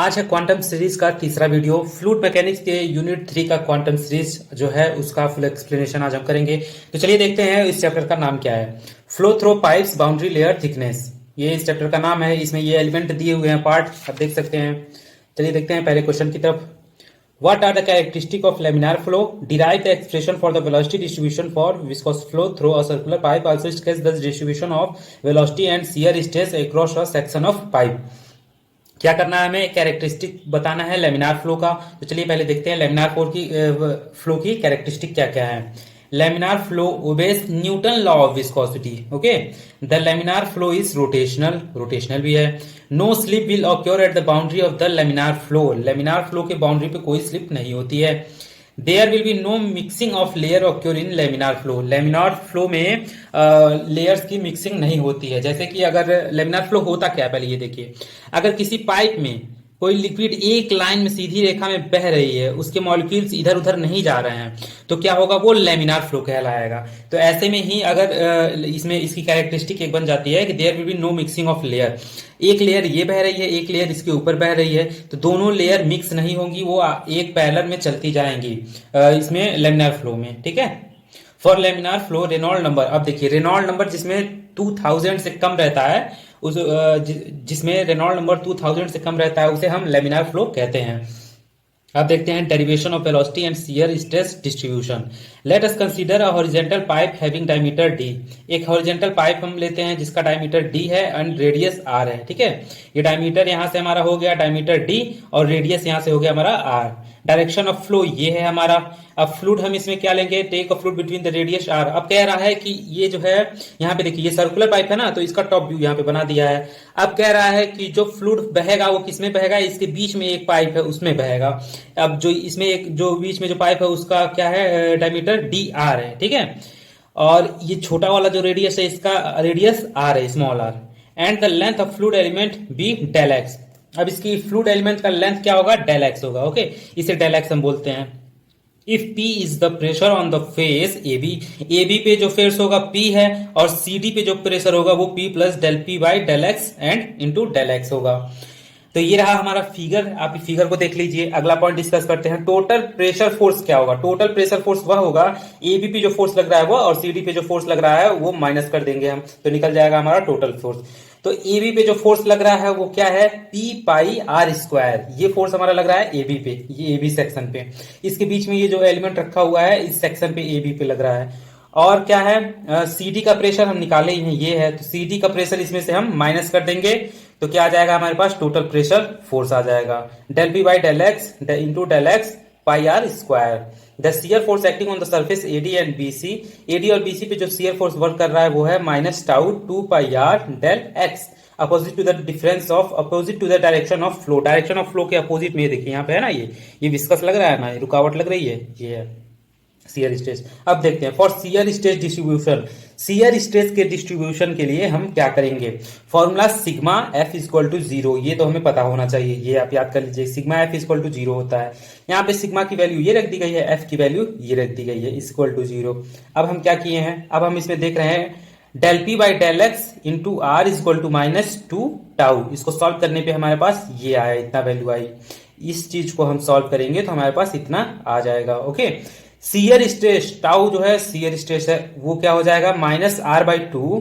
आज है quantum series का तीसरा वीडियो। फ्लूइड मैकेनिक्स के यूनिट 3 का क्वांटम सीरीज जो है उसका फुल एक्सप्लेनेशन आज हम करेंगे। तो चलिए देखते हैं इस चैप्टर का नाम क्या है। Flow through pipes boundary layer thickness, ये इस चैप्टर का नाम है। इसमें ये एलिमेंट दिए हुए हैं, पार्ट आप देख सकते हैं। चलिए देखते हैं पहले क्वेश्चन की तरफ। What are the characteristics of laminar flow? Derive the expression for the velocity distribution for viscous flow through a circular pipe. Also sketch the distribution of velocity and shear stress across a section of pipe. क्या करना है, हमें characteristic बताना है laminar flow का। तो चलिए पहले देखते हैं लेमिनार फ्लो की कैरेक्टरिस्टिक क्या क्या है। Laminar flow obeys Newton law of viscosity. Okay, the laminar flow is rotational भी है। No slip will occur at the boundary of the laminar flow. Laminar flow के बाउंड्री पे कोई स्लिप नहीं होती है। There will be no mixing of layer occur in laminar flow. Laminar flow में layers की मिक्सिंग नहीं होती है। जैसे कि अगर लेमिनार फ्लो होता क्या है, पहले ये देखिए। अगर किसी पाइप में कोई लिक्विड एक लाइन में सीधी रेखा में बह रही है, उसके मॉलिक्यूल्स इधर उधर नहीं जा रहे हैं, तो क्या होगा, वो लेमिनार फ्लो कहलाएगा। तो ऐसे में ही अगर इसमें इसकी कैरेक्टरिस्टिक एक बन जाती है कि there will be no mixing of layer. एक लेयर ये बह रही है, एक लेयर इसके ऊपर बह रही है, तो दोनों लेयर मिक्स नहीं होंगी, वो एक पैरेलल में चलती जाएंगी इसमें लेमिनार फ्लो में। ठीक है। For laminar flow Reynold number, अब देखिए रेनॉल्ड नंबर जिसमें 2000 से कम रहता है, उस जिसमें रेनॉल्ड नंबर 2000 से कम रहता है उसे हम लेमिनार फ्लो कहते हैं। अब देखते हैं derivation of velocity and shear stress distribution. Late us consider a horizontal pipe having diameter D. एक हॉरिजॉन्टल पाइप हम लेते हैं जिसका डायमीटर डी है एंड रेडियस आर है। ठीक है, ये डायमीटर यहां से हमारा हो गया डायमीटर डी और रेडियस यहां से हो गया हमारा आर। डायरेक्शन ऑफ फ्लो ये है हमारा। अब फ्लूइड हम इसमें क्या लेंगे, take a fluid between the radius r. अब कह रहा है कि ये जो है यहाँ पे देखिए, ये सर्कुलर पाइप है ना, तो इसका टॉप व्यू यहाँ पे बना दिया है। अब कह रहा है कि जो फ्लूइड बहेगा वो किसमें बहेगा, इसके बीच में एक पाइप है उसमें बहेगा। अब जो इसमें एक जो बीच में जो पाइप है उसका क्या है, डायमीटर डी आर है। ठीक है, और ये छोटा वाला जो रेडियस है इसका रेडियस आर है, small r. And the length of fluid element be del x. अब इसकी फ्लूइड एलिमेंट का लेंथ क्या होगा, डेल एक्स होगा। ओके, इसे डेल एक्स हम बोलते हैं। If P is the pressure on the face AB, AB पे जो फेस होगा P है और CD पे जो प्रेशर होगा वो P plus del P by del x and into del x होगा। तो ये रहा हमारा फिगर, आप फिगर को देख लीजिए। अगला पॉइंट डिस्कस करते हैं, टोटल प्रेशर फोर्स क्या होगा। टोटल प्रेशर फोर्स वह होगा, AB पे जो फोर्स लग रहा है वो और CD पे जो फोर्स लग रहा है वो माइनस कर देंगे हम, तो निकल जाएगा हमारा टोटल फोर्स। तो AB पे जो फोर्स लग रहा है वो क्या है, P पाई आर स्क्वायर। ये फोर्स हमारा लग रहा है AB पे, ये AB सेक्शन पे। इसके बीच में ये जो एलिमेंट रखा हुआ है इस सेक्शन पे AB पे लग रहा है। और क्या है, CD का प्रेशर हम निकाले ही हैं, ये है। तो CD का प्रेशर इसमें से हम माइनस कर देंगे, तो क्या आ जाएगा हमारे पास, टोटल प्रेशर फोर्स आ जाएगा del P by del x into del x pi r square. The shear force acting on the surface AD and BC, AD और BC पे जो शियर फोर्स वर्क कर रहा है वो है minus tau 2 pi r del x opposite to the difference of opposite to the direction of flow. Direction of flow के opposite में ये देखिए यहाँ पे है ना, ये विस्कस लग रहा है ना, ये रुकावट लग रही है, ये है शियर स्ट्रेस। अब देखते हैं for shear stress distribution. Shear stress के डिस्ट्रीब्यूशन के लिए हम क्या करेंगे, formula sigma F equal to 0, ये तो हमें पता होना चाहिए, ये आप याद कर लीजिए। सिग्मा एफ इक्वल टू 0 होता है। यहाँ पे सिग्मा की वैल्यू ये रख दी गई है, एफ की वैल्यू ये रख दी गई है, इक्वल टू 0। अब हम क्या किए हैं, अब हम इसमें देख रहे हैं del P by del x into r equal to minus 2 tau. इसको सॉल्व करने पे हमारे पास ये आया, इतना वैल्यू आई। इस चीज को हम सॉल्व करेंगे तो हमारे पास इतना आ जाएगा। ओके, शियर स्ट्रेस टाउ जो है शियर स्ट्रेस है वो क्या हो जाएगा, minus are by 2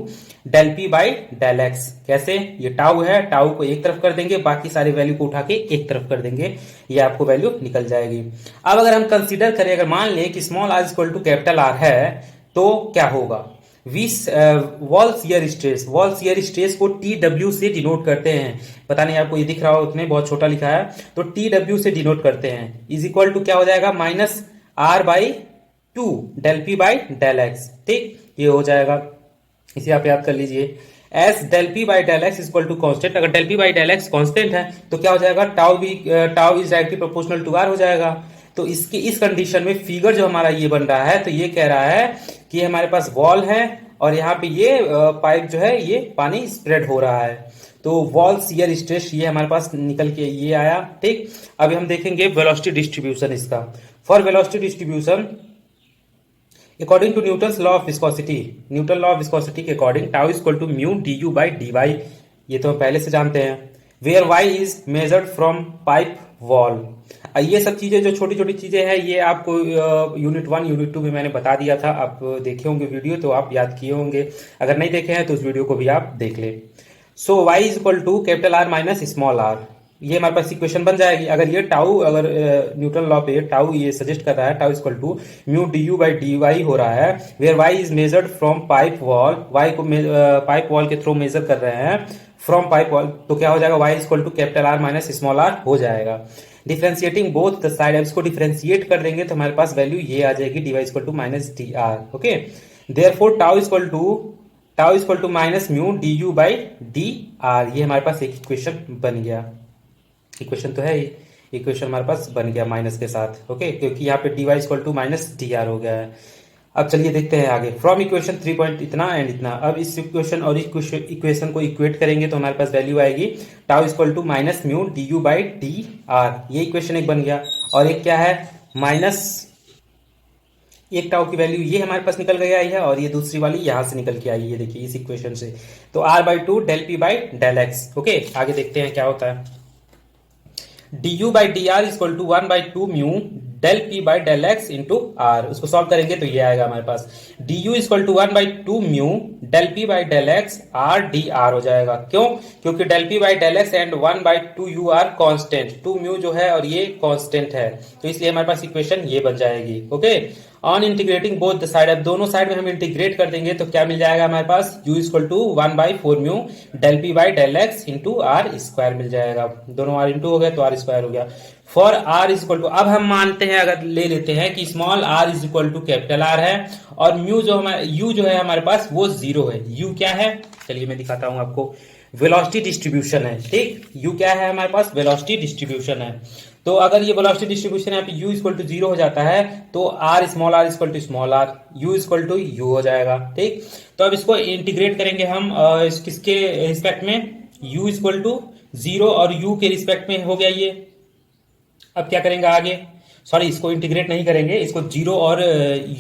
del P by del x. कैसे, ये टाउ है, टाउ को एक तरफ कर देंगे, बाकी सारी वैल्यू को उठा के एक तरफ कर देंगे, ये आपको वैल्यू निकल जाएगी। अब अगर हम कंसीडर करें, अगर मान लें कि small r equal to capital R है, तो क्या होगा, wall shear stress, wall shear stress को TW से डिनोट करते हैं। पता नहीं आपको ये दिख रहा हो, उतने बहुत छोटा लिखा है, तो TW से डिनोट करते हैं। इज इक्वल टू क्या हो जाएगा, minus are by 2 del P by del X. ठीक, ये हो जाएगा, इसे आप याद कर लीजिए। As del P by del X equal to constant. अगर del P by del X constant है तो क्या हो जाएगा, tau is directly proportional to R हो जाएगा। तो इसके इस कंडीशन में फिगर जो हमारा ये बन रहा है, तो ये कह रहा है कि हमारे पास वॉल है और यहाँ पे ये पाइप जो है ये पानी स्प्रेड हो रहा है, तो वॉल शियर स्ट्रेस ये हमारे पास निकल के ये आया। ठीक, अभी हम देखेंगे वेलोसिटी डिस्ट्रीब्यूशन इसका। For velocity distribution according to Newton law of viscosity, Newton law of viscosity के according tau equal to mu D u by d Y, ये तो हम पहले से जानते हैं। Where y is measured from pipe wall. ये सब चीजें जो छोटी छोटी चीजें हैं ये आपको यूनिट 1 यूनिट 2 में मैंने बता दिया था। आप देखे होंगे वीडियो तो आप याद किए होंगे, अगर नहीं देखे हैं तो उस वीडियो को भी आप देख ले। So y is equal to capital R minus small r, ये हमारे पास इक्वेशन बन जाएगी। अगर ये टाउ, अगर न्यूटन लॉ पे टाउ ये सजेस्ट कर रहा है tau equal to mu D u by d y हो रहा है, where y is measured from pipe wall, y को पाइप वॉल के थ्रू मेजर कर रहे हैं फ्रॉम पाइप वॉल, तो क्या हो जाएगा y equal to capital R minus small r हो जाएगा। डिफरेंशिएटिंग बोथ द साइड, इसको डिफरेंशिएट कर देंगे तो हमारे पास वैल्यू ये आ जाएगी d y equal to minus d r. Okay, therefore tau equal to minus mu D u by d r, ये हमारे पास एक इक्वेशन बन गया। इक्वेशन तो है ही, इक्वेशन हमारे पास बन गया माइनस के साथ। ओके, क्योंकि यहाँ पे d y equal to minus d r हो गया है। अब चलिए देखते हैं आगे। फ्रॉम इक्वेशन 3 पॉइंट इतना एंड इतना, अब इस इक्वेशन और इक्वेशन को इक्वेट करेंगे तो हमारे पास वैल्यू आएगी tau equal to minus mu D u by d r, ये इक्वेशन एक बन गया। और एक क्या है माइनस, एक टाउ की वैल्यू ये हमारे पास निकल गई आई है और ये दूसरी वाली यहां से निकल के आई है, देखिए इस इक्वेशन से। तो r by two del P by del x. Okay, आगे देखते हैं क्या होता है। D u by d r equal to 1 by 2 mu del P by del x into r, उसको सॉल्व करेंगे तो ये आएगा हमारे पास d u equal to 1 by 2 mu del P by del x r d r हो जाएगा। क्यों? क्योंकि del P by del x and 1 by 2 u r constant, 2 mu जो है और ये कॉन्स्टेंट है, तो इसलिए हमारे पास इक्वेशन ये बन जाएगी। Okay, on integrating both the side, अब दोनों साइड में हम इंटीग्रेट कर देंगे तो क्या मिल जाएगा हमारे पास u equal to 1 by 4 mu del P by del x into r square मिल जाएगा। दोनों आर इंटू हो गया तो आर स्क्वायर हो गया। For r is equal to, अब हम मानते हैं, अगर ले लेते हैं कि small r is equal to capital R है और म्यू जो हमारे यू जो है हमारे पास वो 0 है। यू क्या है, चलिए मैं दिखाता हूं आपको, वेलोसिटी डिस्ट्रीब्यूशन है। ठीक, यू क्या है हमारे पास, वेलोसिटी डिस्ट्रीब्यूशन है। तो अगर ये वेलोसिटी डिस्ट्रीब्यूशन यहाँ पे u इक्वल टू 0 हो जाता है तो r equal to small r, u equal to u हो जाएगा। ठीक, तो अब इसको इंटीग्रेट करेंगे हम किसके रिस्पेक्ट में, u इक्वल टू 0 और u के रिस्पेक्ट में हो गया ये। अब क्या करेंगे आगे, सॉरी इसको इंटीग्रेट नहीं करेंगे, इसको 0 और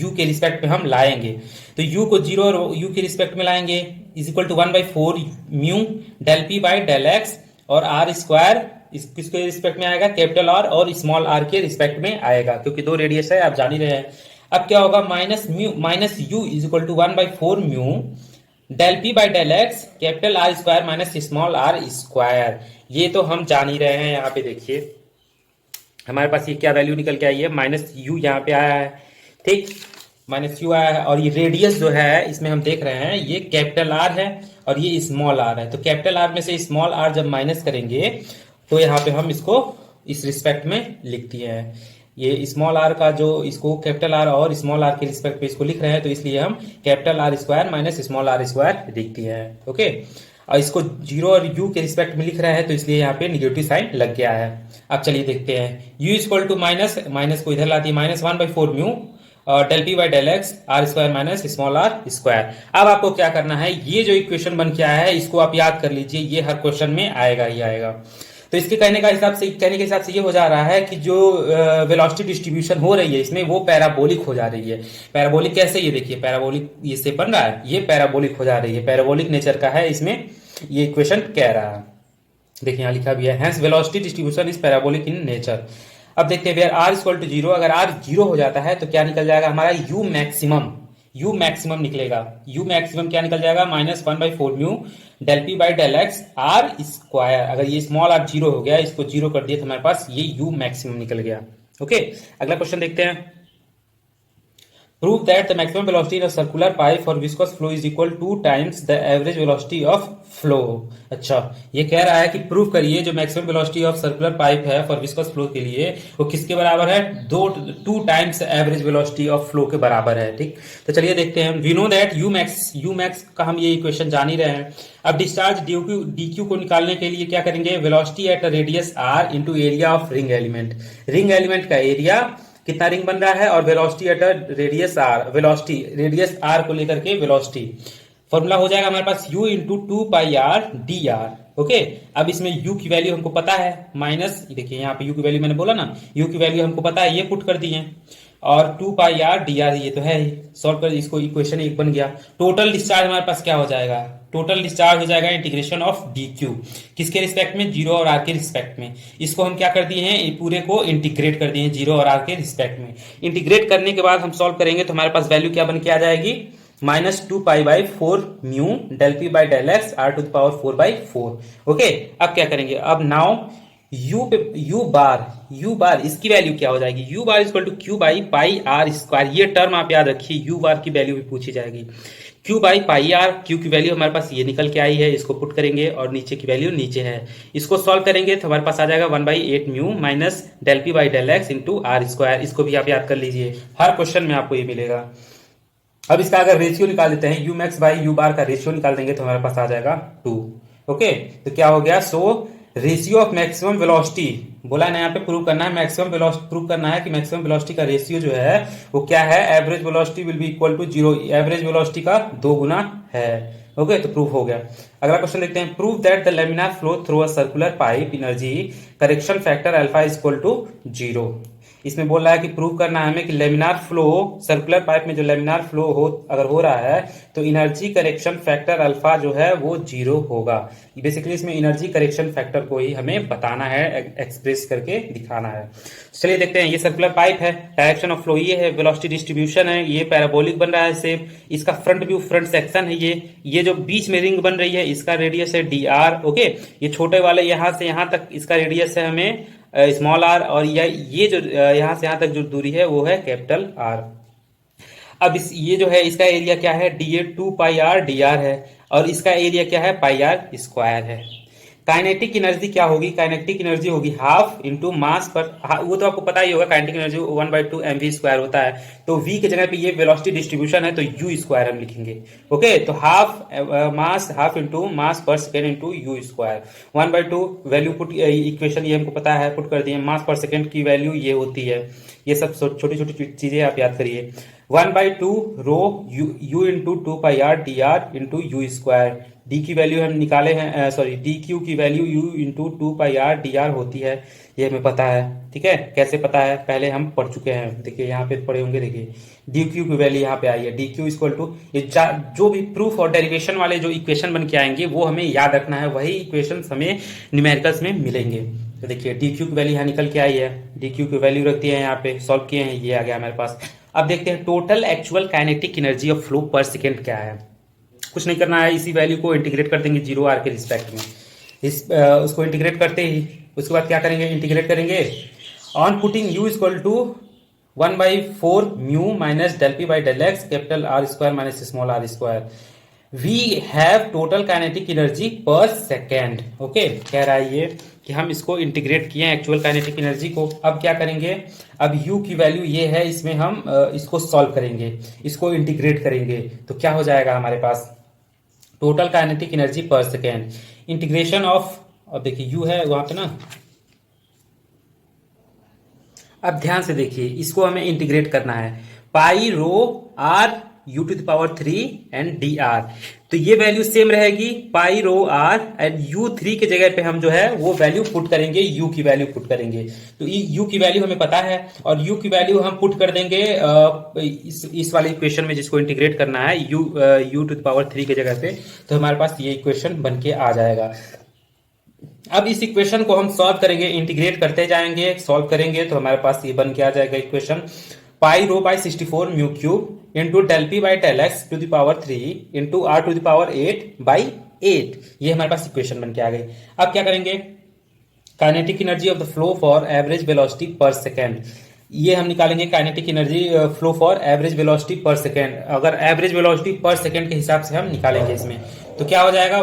u के रिस्पेक्ट में हम लाएंगे। तो u को 0 और u के रिस्पेक्ट में लाएंगे is equal to 1 by 4 mu del P by del x और आर स्क्वायर किसके रिस्पेक्ट में आएगा, कैपिटल आर और स्मॉल आर के रिस्पेक्ट में आएगा, क्योंकि दो रेडियस है आप जान ही रहे हैं। अब क्या होगा, minus u is equal to 1 by 4 mu del P by del x capital R square minus small r square, ये तो हम जान ही रहे हैं। यहाँ पे देखिए हमारे पास ये क्या वैल्यू निकल के आई है, माइनस यू यहाँ पे आया है। ठीक, माइनस यू आया है और ये रेडियस जो है इसमें हम देख रहे हैं ये कैपिटल आर है और ये स्मॉल आर है। तो कैपिटल आर में से स्मॉल आर जब माइनस करेंगे तो यहाँ पे हम इसको इस रिस्पेक्ट में लिख दिए हैं। ये स्मॉल आर का जो इसको कैपिटल आर और स्मॉल आर के रिस्पेक्ट पे इसको लिख रहे हैं, तो इसलिए हम capital R square minus small r square लिख दिए हैं। ओके, और इसको 0 और u के रिस्पेक्ट में लिख रहे हैं तो इसलिए यहाँ पे निगेटिव साइन लग गया है। अब चलिए देखते हैं, u इक्वल टू माइनस को इधर ला दिए, minus 1 by 4 mu del P by del x are square minus small r square. अब आपको क्या करना है, ये जो इक्वेशन बन के आया है इसको आप याद कर लीजिए, ये हर क्वेश्चन में आएगा ही आएगा। तो इसके कहने के हिसाब से ये हो जा रहा है कि जो वेलोसिटी डिस्ट्रीब्यूशन हो रही है इसमें वो पैराबोलिक हो जा रही है। पैराबोलिक कैसे, ये देखिए पैराबोलिक ये से बन रहा है, ये पैराबोलिक हो जा रही है, पैराबोलिक नेचर का है इसमें ये इक्वेशन कह रहा है। देखिए यहाँ लिखा भी है, hence velocity distribution is parabolic in nature. अब देखते हैं आर इक्वल टू 0, अगर आर 0 हो जाता है तो क्या निकल जाएगा हमारा यू मैक्सिमम निकलेगा। यू मैक्सिमम क्या निकल जाएगा, minus 1 by 4 mu del P by del x are square. अगर ये स्मॉल आर 0 हो गया, इसको 0 कर दिया तो हमारे पास ये यू मैक्सिमम निकल गया। ओके, अगला क्वेश्चन देखते हैं। Prove that the maximum velocity in a circular pipe for viscous flow is equal 2 times the average velocity of flow. अच्छा, ये कह रहा है कि प्रूव करिए जो maximum velocity of circular pipe है फॉर विस्कस फ्लो के लिए वो किसके बराबर है, 2 times average velocity of flow के बराबर है। ठीक, तो चलिए देखते हैं। We know that u max का हम ये इक्वेशन जान ही रहे हैं। अब डिस्चार्ज डी क्यू को निकालने के लिए क्या करेंगे, velocity at radius r into area of ring element. Ring element का एरिया, कितना रिंग बन रहा है, और velocity at radius r, velocity radius r को लेकर के वेलोसिटी। फॉर्मूला हो जाएगा हमारे पास u into 2 pi r d r. Okay, अब इसमें u की वैल्यू हमको पता है माइनस, देखिए यहाँ पे u की वैल्यू मैंने बोला ना, u की वैल्यू हमको पता है, ये पुट कर दिए, और 2 पाई आर डी आर ये तो है ही, सॉल्व कर इसको, इक्वेशन 1 बन गया। टोटल डिस्चार्ज हमारे पास क्या हो जाएगा, टोटल डिस्चार्ज हो जाएगा इंटीग्रेशन ऑफ डी क्यू, किसके रिस्पेक्ट में, जीरो और आर के रिस्पेक्ट में। इसको हम क्या कर दिए हैं, पूरे को इंटीग्रेट कर दिए हैं जीरो और आर के रिस्पेक्ट में। इंटीग्रेट करने के बाद हम सॉल्व करेंगे तो हमारे पास वैल्यू क्या बन के आ जाएगी, -2π/4 mu del P by del x r to the power 4/4। Okay, अब क्या करेंगे, अब नाउ यू बार इसकी वैल्यू क्या हो जाएगी, u bar equal to q by pi r square. ये टर्म आप याद रखिए, यू बार की वैल्यू भी पूछी जाएगी। Q by pi r, q की वैल्यू हमारे पास ये निकल के आई है, इसको पुट करेंगे और नीचे की वैल्यू नीचे है। इसको सॉल्व करेंगे तो हमारे पास आ जाएगा 1/8 mu minus del P by del x into r square. इसको भी आप याद कर लीजिए, हर क्वेश्चन में आपको ये मिलेगा। अब इसका अगर रेशियो निकाल देते हैं, यू मैक्स बाई यू बार का रेशियो निकाल देंगे तो हमारे पास आ जाएगा 2। ओके, तो क्या हो गया, so ratio of maximum velocity बोला है ना, यहाँ पे प्रूव करना है मैक्सिमम वेलोसिटी, प्रूव करना है कि मैक्सिमम वेलोसिटी का रेशियो जो है वो क्या है, average velocity will be equal to 0, average velocity का 2 गुना है। ओके, तो प्रूव हो गया। अगला क्वेश्चन देखते हैं, prove that the laminar flow through a circular pipe energy correction factor alpha is equal to 0। इसमें बोल रहा है कि प्रूव करना है हमें कि लेमिनार फ्लो, सर्कुलर पाइप में जो लेमिनार फ्लो हो अगर हो रहा है तो एनर्जी करेक्शन फैक्टर अल्फा जो है वो 0 होगा। बेसिकली इसमें एनर्जी करेक्शन फैक्टर को ही हमें बताना है, एक्सप्रेस करके दिखाना है। चलिए देखते हैं, ये सर्कुलर पाइप है, डायरेक्शन ऑफ फ्लो ये है, वेलोसिटी डिस्ट्रीब्यूशन है, ये पैराबोलिक बन रहा है शेप, इसका फ्रंट व्यू, फ्रंट सेक्शन है ये जो बीच में रिंग बन रही है इसका रेडियस है dr। ओके, ये छोटे वाले यहां से यहां तक इसका रेडियस है हमें स्मॉल आर, और ये जो यहां से यहां तक जो दूरी है वो है कैपिटल आर। अब ये जो है इसका एरिया क्या है, dA 2πr dr है, और इसका एरिया क्या है, πr स्क्वायर है। काइनेटिक एनर्जी क्या होगी, काइनेटिक एनर्जी होगी हाफ इंटू मास पर, वो तो आपको पता ही होगा, काइनेटिक एनर्जी 1/2 mv स्क्वायर होता है, तो v के जगह पे ये वेलोसिटी डिस्ट्रीब्यूशन है तो u स्क्वायर हम लिखेंगे। ओके, तो half mass, half into mass per second into u square, 1/2 value put, equation ये हमको पता है, पुट कर दिए। मास पर सेकेंड की वैल्यू ये होती है, ये सब छोटी छोटी चीजें आप याद करिए। 1/2 रो u into 2πr dr into u square, D की वैल्यू हम निकाले हैं, सॉरी डी क्यू की value u into 2πr dr होती है, ये हमें पता है। ठीक है, कैसे पता है, पहले हम पढ़ चुके हैं, देखिए यहाँ पे पढ़े होंगे, देखिए डी क्यू की वैल्यू यहाँ पे आई है, डी क्यू इक्वल टू, जो भी प्रूफ और डेरिवेशन वाले जो इक्वेशन बन के आएंगे वो हमें याद रखना है, वही इक्वेशन हमें न्यूमेरिकल्स में मिलेंगे। तो देखिए डी क्यू की वैल्यू यहाँ निकल के आई है, डी क्यू की वैल्यू रखती है यहाँ पे, सॉल्व किए हैं, ये आ गया हमारे पास। अब देखते हैं total actual kinetic energy of flow per second क्या है। कुछ नहीं करना है, इसी वैल्यू को इंटीग्रेट कर देंगे जीरो आर के रिस्पेक्ट में। उसको इंटीग्रेट करते ही उसके बाद क्या करेंगे, इंटीग्रेट करेंगे on putting u equal to 1/4 mu minus del P by del x capital R square minus small r square. We have total kinetic energy per second. Okay, कह रहा है ये कि हम इसको इंटीग्रेट किए हैं एक्चुअल काइनेटिक एनर्जी को। अब क्या करेंगे, अब u की वैल्यू ये है, इसमें हम इसको सॉल्व करेंगे, इसको इंटीग्रेट करेंगे तो क्या हो जाएगा हमारे पास, total kinetic energy per second integration of, अब देखिए u है वहां पे ना, अब ध्यान से देखिए इसको हमें इंटीग्रेट करना है, pi rho r u to the power 3 and d r, तो ये वैल्यू सेम रहेगी, पाई रो आर एंड u3 के जगह पे हम जो है वो वैल्यू पुट करेंगे, u की वैल्यू पुट करेंगे। तो u की वैल्यू हमें पता है और u की वैल्यू हम पुट कर देंगे इस वाले इक्वेशन में जिसको इंटीग्रेट करना है, u टू द पावर 3 के जगह पे, तो हमारे पास ये इक्वेशन बन के आ जाएगा। अब इस इक्वेशन को हम सॉल्व करेंगे, इंटीग्रेट करते जाएंगे, सॉल्व करेंगे तो हमारे पास ये बन के आ जाएगा equation, pi rho by 64 mu cube into del P by del x to the power 3 into r to the power 8/8, ये हमारे पास इक्वेशन बन के आ गई। अब क्या करेंगे, kinetic energy of the flow for average velocity पर सेकेंड, ये हम निकालेंगे kinetic energy flow for average velocity पर सेकेंड। अगर एवरेज वेलोसिटी पर सेकेंड के हिसाब से हम निकालेंगे इसमें तो क्या हो जाएगा,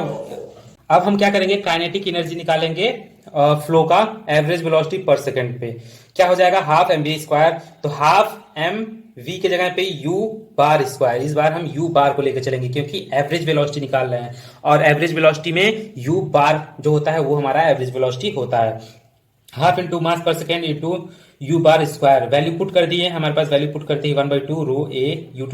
अब हम क्या करेंगे, काइनेटिक एनर्जी निकालेंगे फ्लो का एवरेज वेलोसिटी पर सेकेंड पे, क्या हो जाएगा, हाफ एम वी स्क्वायर, तो हाफ एम वी के जगह पे u बार स्क्वायर, इस बार हम u बार को लेकर चलेंगे क्योंकि एवरेज वेलोसिटी निकाल रहे हैं और एवरेज वेलोसिटी में u बार जो होता है वो हमारा एवरेज वेलोसिटी होता है। Half into mass per second into u bar square, value put कर दिए हमारे पास, वैल्यू पुट करते ही 1/2 रो a u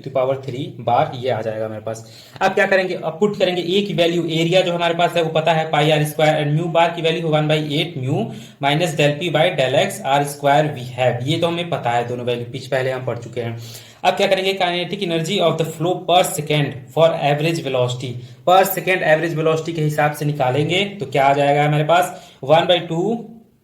टू पावर 3 बार, ये आ जाएगा हमारे पास। अब क्या करेंगे, अब पुट करेंगे a की वैल्यू, एरिया जो हमारे पास है वो पता है pi r square, and mu bar की value 1/8 mu minus del P by del x are square we have, ये तो हमें पता है, दोनों वैल्यू पीछे पहले हम पढ़ चुके हैं। अब क्या करेंगे, kinetic energy of the flow per second for average velocity, पर सेकेंड एवरेज वेलोसिटी के हिसाब से निकालेंगे तो क्या आ जाएगा हमारे पास 1/2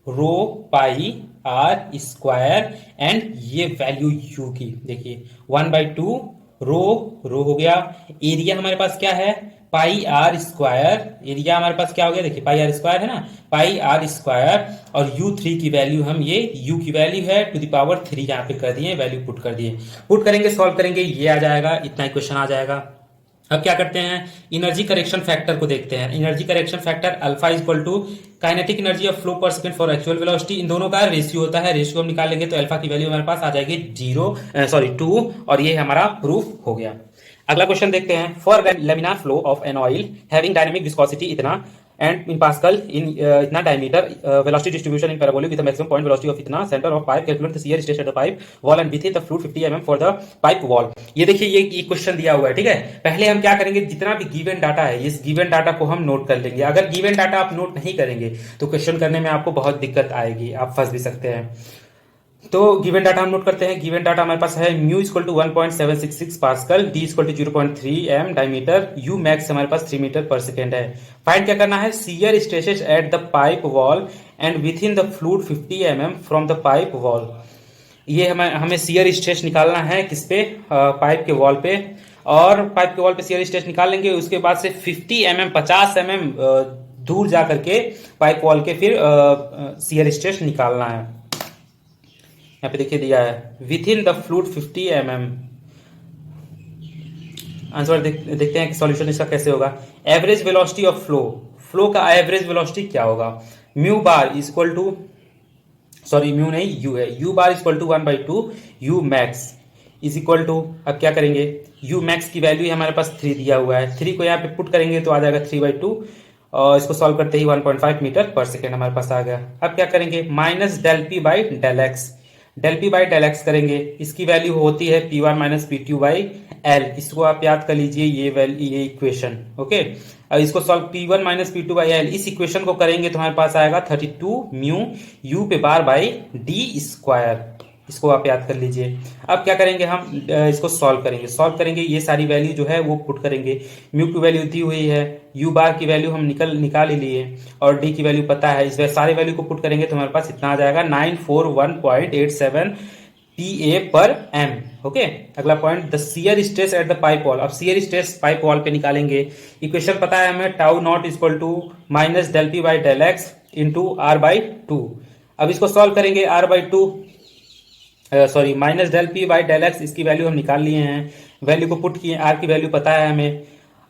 रो पाई आर स्क्वायर एंड ये वैल्यू यू की, देखिए 1/2 रो हो गया, एरिया हमारे पास क्या है पाई आर स्क्वायर, एरिया हमारे पास क्या हो गया देखिए पाई आर स्क्वायर है ना, पाई आर स्क्वायर, और u3 की वैल्यू हम ये u की वैल्यू है टू द पावर 3 यहाँ पे कर दिए, वैल्यू पुट कर दिए, पुट करेंगे सॉल्व करेंगे ये आ जाएगा, इतना इक्वेशन आ जाएगा। अब क्या करते हैं, एनर्जी करेक्शन फैक्टर को देखते हैं। Energy correction factor alpha is equal to kinetic energy of flow per second for actual velocity, इन दोनों का रेशियो होता है, रेशियो हम निकाल लेंगे तो अल्फा की वैल्यू हमारे पास आ जाएगी 2, और ये हमारा प्रूफ हो गया। अगला क्वेश्चन देखते हैं, for laminar flow of an oil having dynamic viscosity इतना एंड इन पास्कल इन इतना diameter velocity distribution in parabolic with maximum point velocity of इतना centre of pipe, calculate the shear stress at the pipe wall and with the fluid 50 mm for the pipe wall. ये देखिए ये question दिया हुआ है, ठीक है। पहले हम क्या करेंगे, जितना भी गिवन डाटा है इस गिवन डाटा को हम नोट कर लेंगे। अगर गिवन डाटा आप नोट नहीं करेंगे तो क्वेश्चन करने में आपको बहुत दिक्कत आएगी, आप फंस भी सकते हैं। तो गिवन डाटा हम नोट करते हैं। गिवन डाटा हमारे पास है mu equal to 1.766 pascal, d equal to 0.3 m diameter, u max हमारे पास 3 मीटर पर सेकेंड है। फाइंड क्या करना है, shear stresses at the pipe wall and within the fluid 50 mm from the pipe wall. ये हमें shear stress निकालना है किस पे, पाइप के वॉल पे, और पाइप के वॉल पे शियर स्ट्रेस निकाल लेंगे। उसके बाद से 50 mm 50 mm दूर जा करके पाइप वॉल के फिर शियर स्ट्रेस निकालना है। यहाँ पे देखिए दिया है within the fluid 50 mm। Answer देखते हैं कि सॉल्यूशन इसका कैसे होगा। एवरेज वेलोसिटी ऑफ फ्लो का एवरेज वेलोसिटी क्या होगा, mu bar is equal to, sorry mu नहीं यू है, u bar is equal to 1/2 u max is equal to, अब क्या करेंगे, यू मैक्स की वैल्यू हमारे पास 3 दिया हुआ है, 3 को यहाँ पे पुट करेंगे तो आ जाएगा 3/2, और इसको सॉल्व करते ही 1.5 मीटर पर सेकेंड हमारे पास आ गया। अब क्या करेंगे, minus del P by del x, del P by del x करेंगे, इसकी वैल्यू होती है P1 minus P2 by L, इसको आप याद कर लीजिए ये इक्वेशन, ओके। अब इसको solve P1 minus P2 by L, इस इक्वेशन को करेंगे तो हमारे पास आएगा 32 म्यू यू पे बार बाई डी स्क्वायर, इसको आप याद कर लीजिए। अब क्या करेंगे, हम इसको सॉल्व करेंगे, ये सारी वैल्यू जो है वो पुट करेंगे। म्यू की वैल्यू दी हुई है, यू बार की वैल्यू हम निकाल ही लिए, और डी की वैल्यू पता है, इस सारे वैल्यू को पुट करेंगे तो हमारे पास इतना आ जाएगा 941.87 PA पर M, ओके। अगला point, the shear stress at the pipe wall. अब शियर स्ट्रेस पाइप वॉल पे निकालेंगे, इक्वेशन पता है हमें, tau not equal to minus del P by del x into R/2। अब इसको सॉल्व करेंगे, R/2 sorry minus del P by del x, इसकी वैल्यू हम निकाल लिए हैं, वैल्यू को पुट किए, आर की वैल्यू पता है हमें,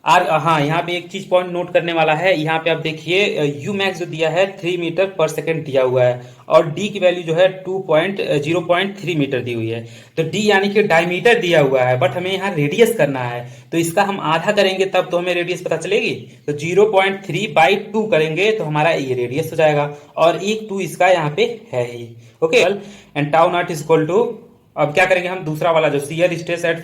आर, हाँ यहाँ पे एक चीज पॉइंट नोट करने वाला है, यहाँ पे आप देखिए यू मैक्स जो दिया है 3 मीटर पर सेकेंड दिया हुआ है, और डी की वैल्यू जो है 0.3 मीटर दी हुई है, तो डी यानी कि डायमीटर दिया हुआ है, बट हमें यहाँ रेडियस करना है, तो इसका हम आधा करेंगे तब तो हमें रेडियस पता चलेगी, तो 0.3/2 करेंगे तो हमारा ये रेडियस हो जाएगा, और 1/2 इसका यहाँ पे है ही, okay. And tau naught is equal to, अब क्या करेंगे हम दूसरा वाला जो शियर स्ट्रेस एट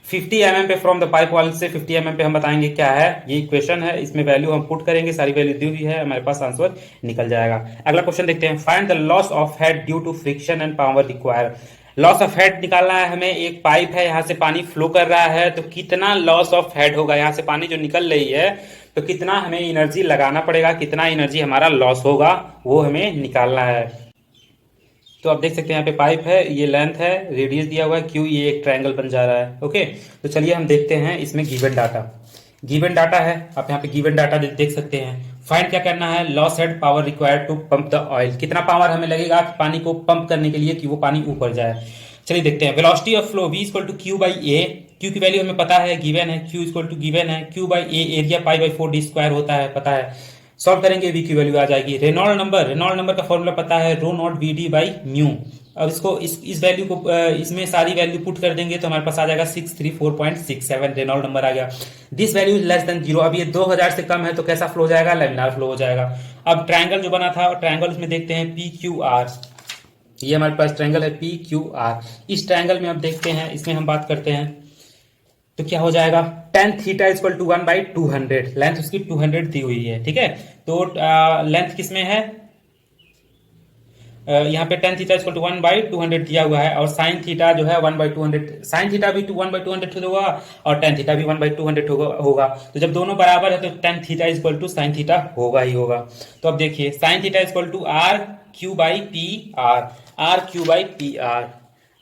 50 mm पे फ्रॉम द पाइप वॉल से 50 mm पे हम बताएंगे क्या है, ये इक्वेशन है, इसमें वैल्यू हम पुट करेंगे, सारी वैल्यू दी हुई है, हमारे पास आंसर निकल जाएगा। अगला क्वेश्चन देखते हैं, find the loss of head due to friction and power require. Loss of head निकालना है हमें, एक पाइप है, यहाँ से पानी फ्लो कर रहा है, तो कितना लॉस ऑफ हेड होगा, यहाँ से पानी जो निकल रही है तो कितना हमें एनर्जी लगाना पड़ेगा, कितना एनर्जी हमारा लॉस होगा वो हमें निकालना है। तो आप देख सकते हैं यहाँ पे पाइप है, ये लेंथ है, रेडियस दिया हुआ है क्यू, ये एक ट्रायंगल बन जा रहा है, ओके। तो चलिए हम देखते हैं इसमें गिवन डाटा है, आप यहाँ पे गिवन डाटा देख सकते हैं। फाइंड क्या करना है, loss head power required to pump the oil, कितना पावर हमें लगेगा पानी को पंप करने के लिए कि वो पानी ऊपर जाए। चलिए देखते हैं, velocity of flow V equal to Q by A, Q की वैल्यू हमें पता है, गिवन है, Q इक्वल टू गिवन है, Q by A area pi by 4 D square होता है, पता है, सॉल्व करेंगे V की वैल्यू आ जाएगी। रेनॉल्ड नंबर का फॉर्मूला पता है, रो नॉट VD बाई म्यू। अब इसको इस वैल्यू को इसमें सारी वैल्यू पुट कर देंगे तो हमारे पास आ जाएगा 634.67, रेनॉल्ड नंबर आ गया। This value is less than 0, अब ये 2000 से कम है तो कैसा फ्लो हो जाएगा, लैमिनार फ्लो हो जाएगा। अब ट्रायंगल जो बना था, ट्रायंगल उसमें देखते हैं PQR, ये हमारे पास ट्रायंगल है PQR, इस ट्रायंगल में अब देखते हैं, इसमें हम बात करते हैं तो क्या हो जाएगा, tan theta equal to 1/200, length उसकी 200 दी हुई है, ठीक है। तो लेंथ किसमें है, यहाँ पे टेन थीटा इक्वल टू 1/200 दिया हुआ है, और साइन थीटा जो है 1/200, साइन थीटा भी 1/200 होगा और टेन थीटा भी 1/200 होगा। तो जब दोनों बराबर है तो tan theta equal to sine theta होगा ही होगा। तो अब देखिए sine theta equal to R Q by P R, R Q by P R,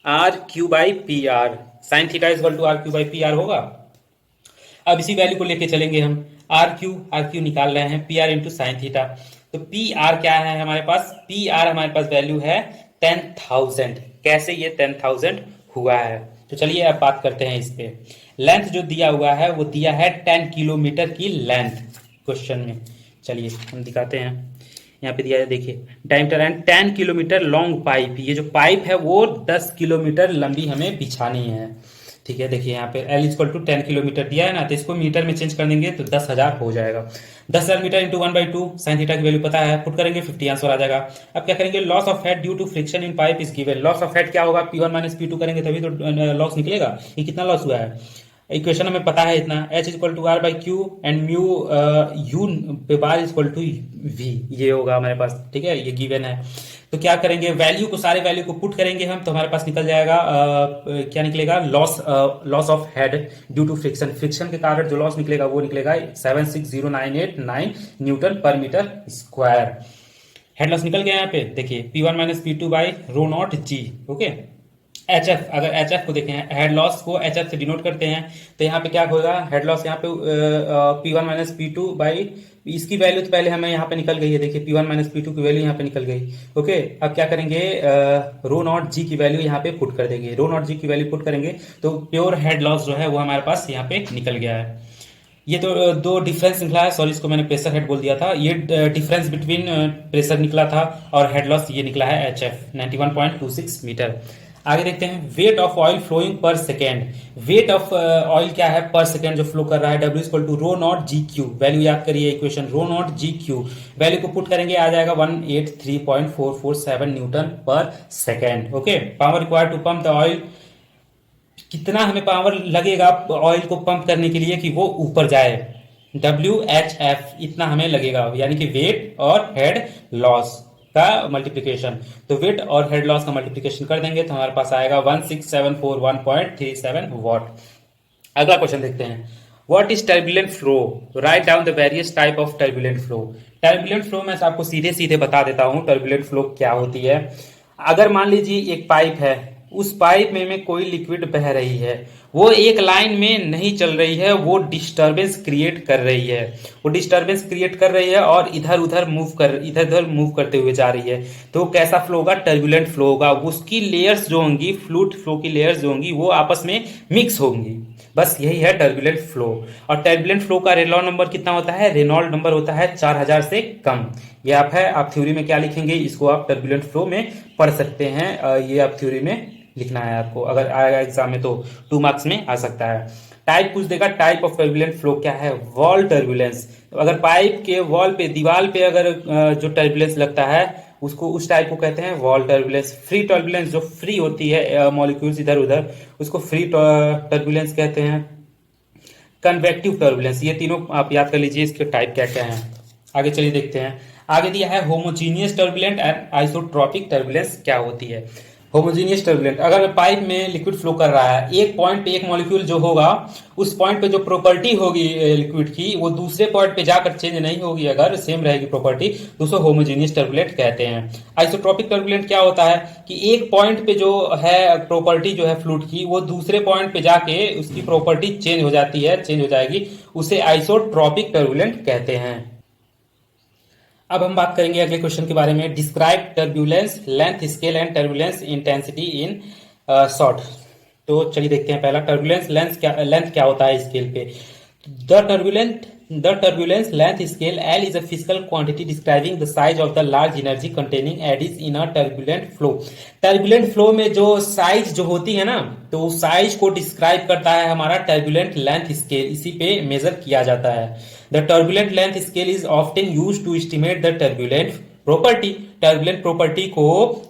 R Q by P R, sine theta equal to R Q by P R होगा। अब इसी value को लेके चलेंगे हम, आर क्यू निकाल रहे हैं, P R into sine theta. तो पी आर क्या है हमारे पास, पी आर हमारे पास वैल्यू है 10,000। कैसे ये 10,000 हुआ है, तो चलिए अब बात करते हैं इस पे। लेंथ जो दिया हुआ है वो दिया है 10 किलोमीटर की लेंथ क्वेश्चन में। चलिए हम दिखाते हैं, यहाँ पे दिया है देखिए, diameter and 10 kilometre long pipe. ये जो पाइप है वो 10 किलोमीटर लंबी हमें बिछानी है। ठीक है, देखिए यहाँ पे L इक्वल टू 10 किलोमीटर दिया है ना, तो इसको मीटर में चेंज कर देंगे तो 10,000 हो जाएगा। 10,000 मीटर इंटू 1/2, साइन थीटा की वैल्यू पता है, पुट करेंगे 50 आंसर आ जाएगा। अब क्या करेंगे, loss of head due to friction in pipe is given. Loss of head क्या होगा, P1 माइनस P2 करेंगे तभी तो लॉस निकलेगा। ये कितना लॉस हुआ है, इक्वेशन हमें पता है इतना, H equal to R by Q and mu u पे बार इक्वल टू वी, ये होगा हमारे पास। ठीक है, ये गिवन है। तो क्या करेंगे, वैल्यू को, सारे वैल्यू को पुट करेंगे हम, तो हमारे पास निकल जाएगा क्या निकलेगा, loss of head due to friction, friction के कारण जो लॉस निकलेगा वो निकलेगा 760,989 न्यूटन पर मीटर स्क्वायर। हेड लॉस निकल गया यहाँ पे, देखिए P1 minus P2 by rho naught g. Okay, H F, अगर एच एफ को देखें, हेड लॉस को एच एफ से डिनोट करते हैं, तो यहाँ पे क्या होगा, हेड लॉस यहाँ पे P1 माइनस P2 बाई, इसकी वैल्यू तो पहले हमें यहाँ पे निकल गई है, देखिए P1 माइनस P2 की वैल्यू यहाँ पे निकल गई। ओके, अब क्या करेंगे, रो नॉट जी की वैल्यू यहाँ पे पुट कर देंगे, रो नॉट जी की वैल्यू पुट करेंगे तो प्योर हेड लॉस जो है वो हमारे पास यहाँ पे निकल गया है। ये तो दो डिफरेंस निकला है, सॉरी इसको मैंने प्रेशर हेड बोल दिया था, ये डिफरेंस बिटवीन प्रेशर निकला था और हेड लॉस ये निकला है एच एफ 91.26 मीटर। आगे देखते हैं, weight of oil flowing per second. Weight of oil क्या है पर सेकेंड जो फ्लो कर रहा है, W equal to rho naught g Q, value याद करिए equation, rho naught g Q, value को पुट करेंगे आ जाएगा 183.447 newton per second. Okay, power required to pump the oil, कितना हमें पावर लगेगा ऑयल को पंप करने के लिए कि वो ऊपर जाए, WHF इतना हमें लगेगा, यानी कि वेट और हेड लॉस का मल्टीप्लिकेशन। तो वेट और हेड लॉस का मल्टीप्लिकेशन कर देंगे तो हमारे पास आएगा 16741.37 वॉट। अगला क्वेश्चन देखते हैं, what is turbulent flow, write down the various type of turbulent flow. Turbulent flow मैं आपको सीधे सीधे बता देता हूं टर्बुलेंट फ्लो क्या होती है। अगर मान लीजिए एक पाइप है, उस पाइप में कोई लिक्विड बह रही है, वो एक लाइन में नहीं चल रही है, वो डिस्टरबेंस क्रिएट कर रही है, वो डिस्टरबेंस क्रिएट कर रही है और इधर उधर मूव करते हुए जा रही है, तो कैसा फ्लो होगा, टर्बुलेंट फ्लो होगा। उसकी लेयर्स जो होंगी, फ्लूइड फ्लो की लेयर्स जो होंगी वो आपस में मिक्स होंगी, बस यही है टर्बुलेंट फ्लो। और टर्बुलेंट फ्लो का रेनॉल्ड नंबर कितना होता है, रेनॉल्ड नंबर होता है 4000 से कम। ये आप है, आप थ्योरी में क्या लिखेंगे, इसको आप टर्बुलेंट फ्लो में पढ़ सकते हैं, ये आप थ्योरी में लिखना है आपको, अगर आएगा एग्जाम में तो 2 मार्क्स में आ सकता है। टाइप पूछ देगा, टाइप ऑफ टर्बुलेंट फ्लो क्या है, वॉल टर्बुलेंस। अगर पाइप के वॉल पे, दीवार पे अगर जो टर्बुलेंस लगता है उसको, उस टाइप को कहते हैं वॉल टर्बुलेंस। फ्री टर्बुलेंस जो फ्री होती है मॉलिक्यूल्स इधर उधर, उसको फ्री टर्बुलेंस कहते हैं। कन्वेक्टिव टर्बुलेंस, ये तीनों आप याद कर लीजिए, इसके टाइप क्या क्या हैं। आगे चलिए देखते हैं, आगे दिया है homogeneous turbulent and isotropic turbulence क्या होती है। होमोजीनियस टर्बुलेंट, अगर पाइप में लिक्विड फ्लो कर रहा है, एक पॉइंट पे एक मॉलिक्यूल जो होगा, उस पॉइंट पे जो प्रॉपर्टी होगी लिक्विड की, वो दूसरे पॉइंट पे जाकर चेंज नहीं होगी, अगर सेम रहेगी प्रॉपर्टी तो उसको होमोजीनियस टर्बुलेंट कहते हैं। आइसोट्रॉपिक टर्बुलेंट क्या होता है कि एक पॉइंट पे जो है प्रॉपर्टी जो है फ्लूइड की, वो दूसरे पॉइंट पे जाके उसकी प्रॉपर्टी चेंज हो जाती है, चेंज हो जाएगी, उसे आइसोट्रॉपिक टर्बुलेंट कहते हैं। अब हम बात करेंगे अगले क्वेश्चन के बारे में, describe turbulence length scale and turbulence intensity in short. तो चलिए देखते हैं, पहला टर्बुलेंस लेंथ क्या होता है स्केल पे। The turbulence length scale L is a physical quantity describing the size of the large energy containing eddies in a turbulent flow। Turbulent flow में जो साइज जो होती है ना, तो उस साइज को डिस्क्राइब करता है हमारा turbulent length scale, इसी पे मेजर किया जाता है। The turbulent length scale is often used to estimate the turbulent property. Turbulent property को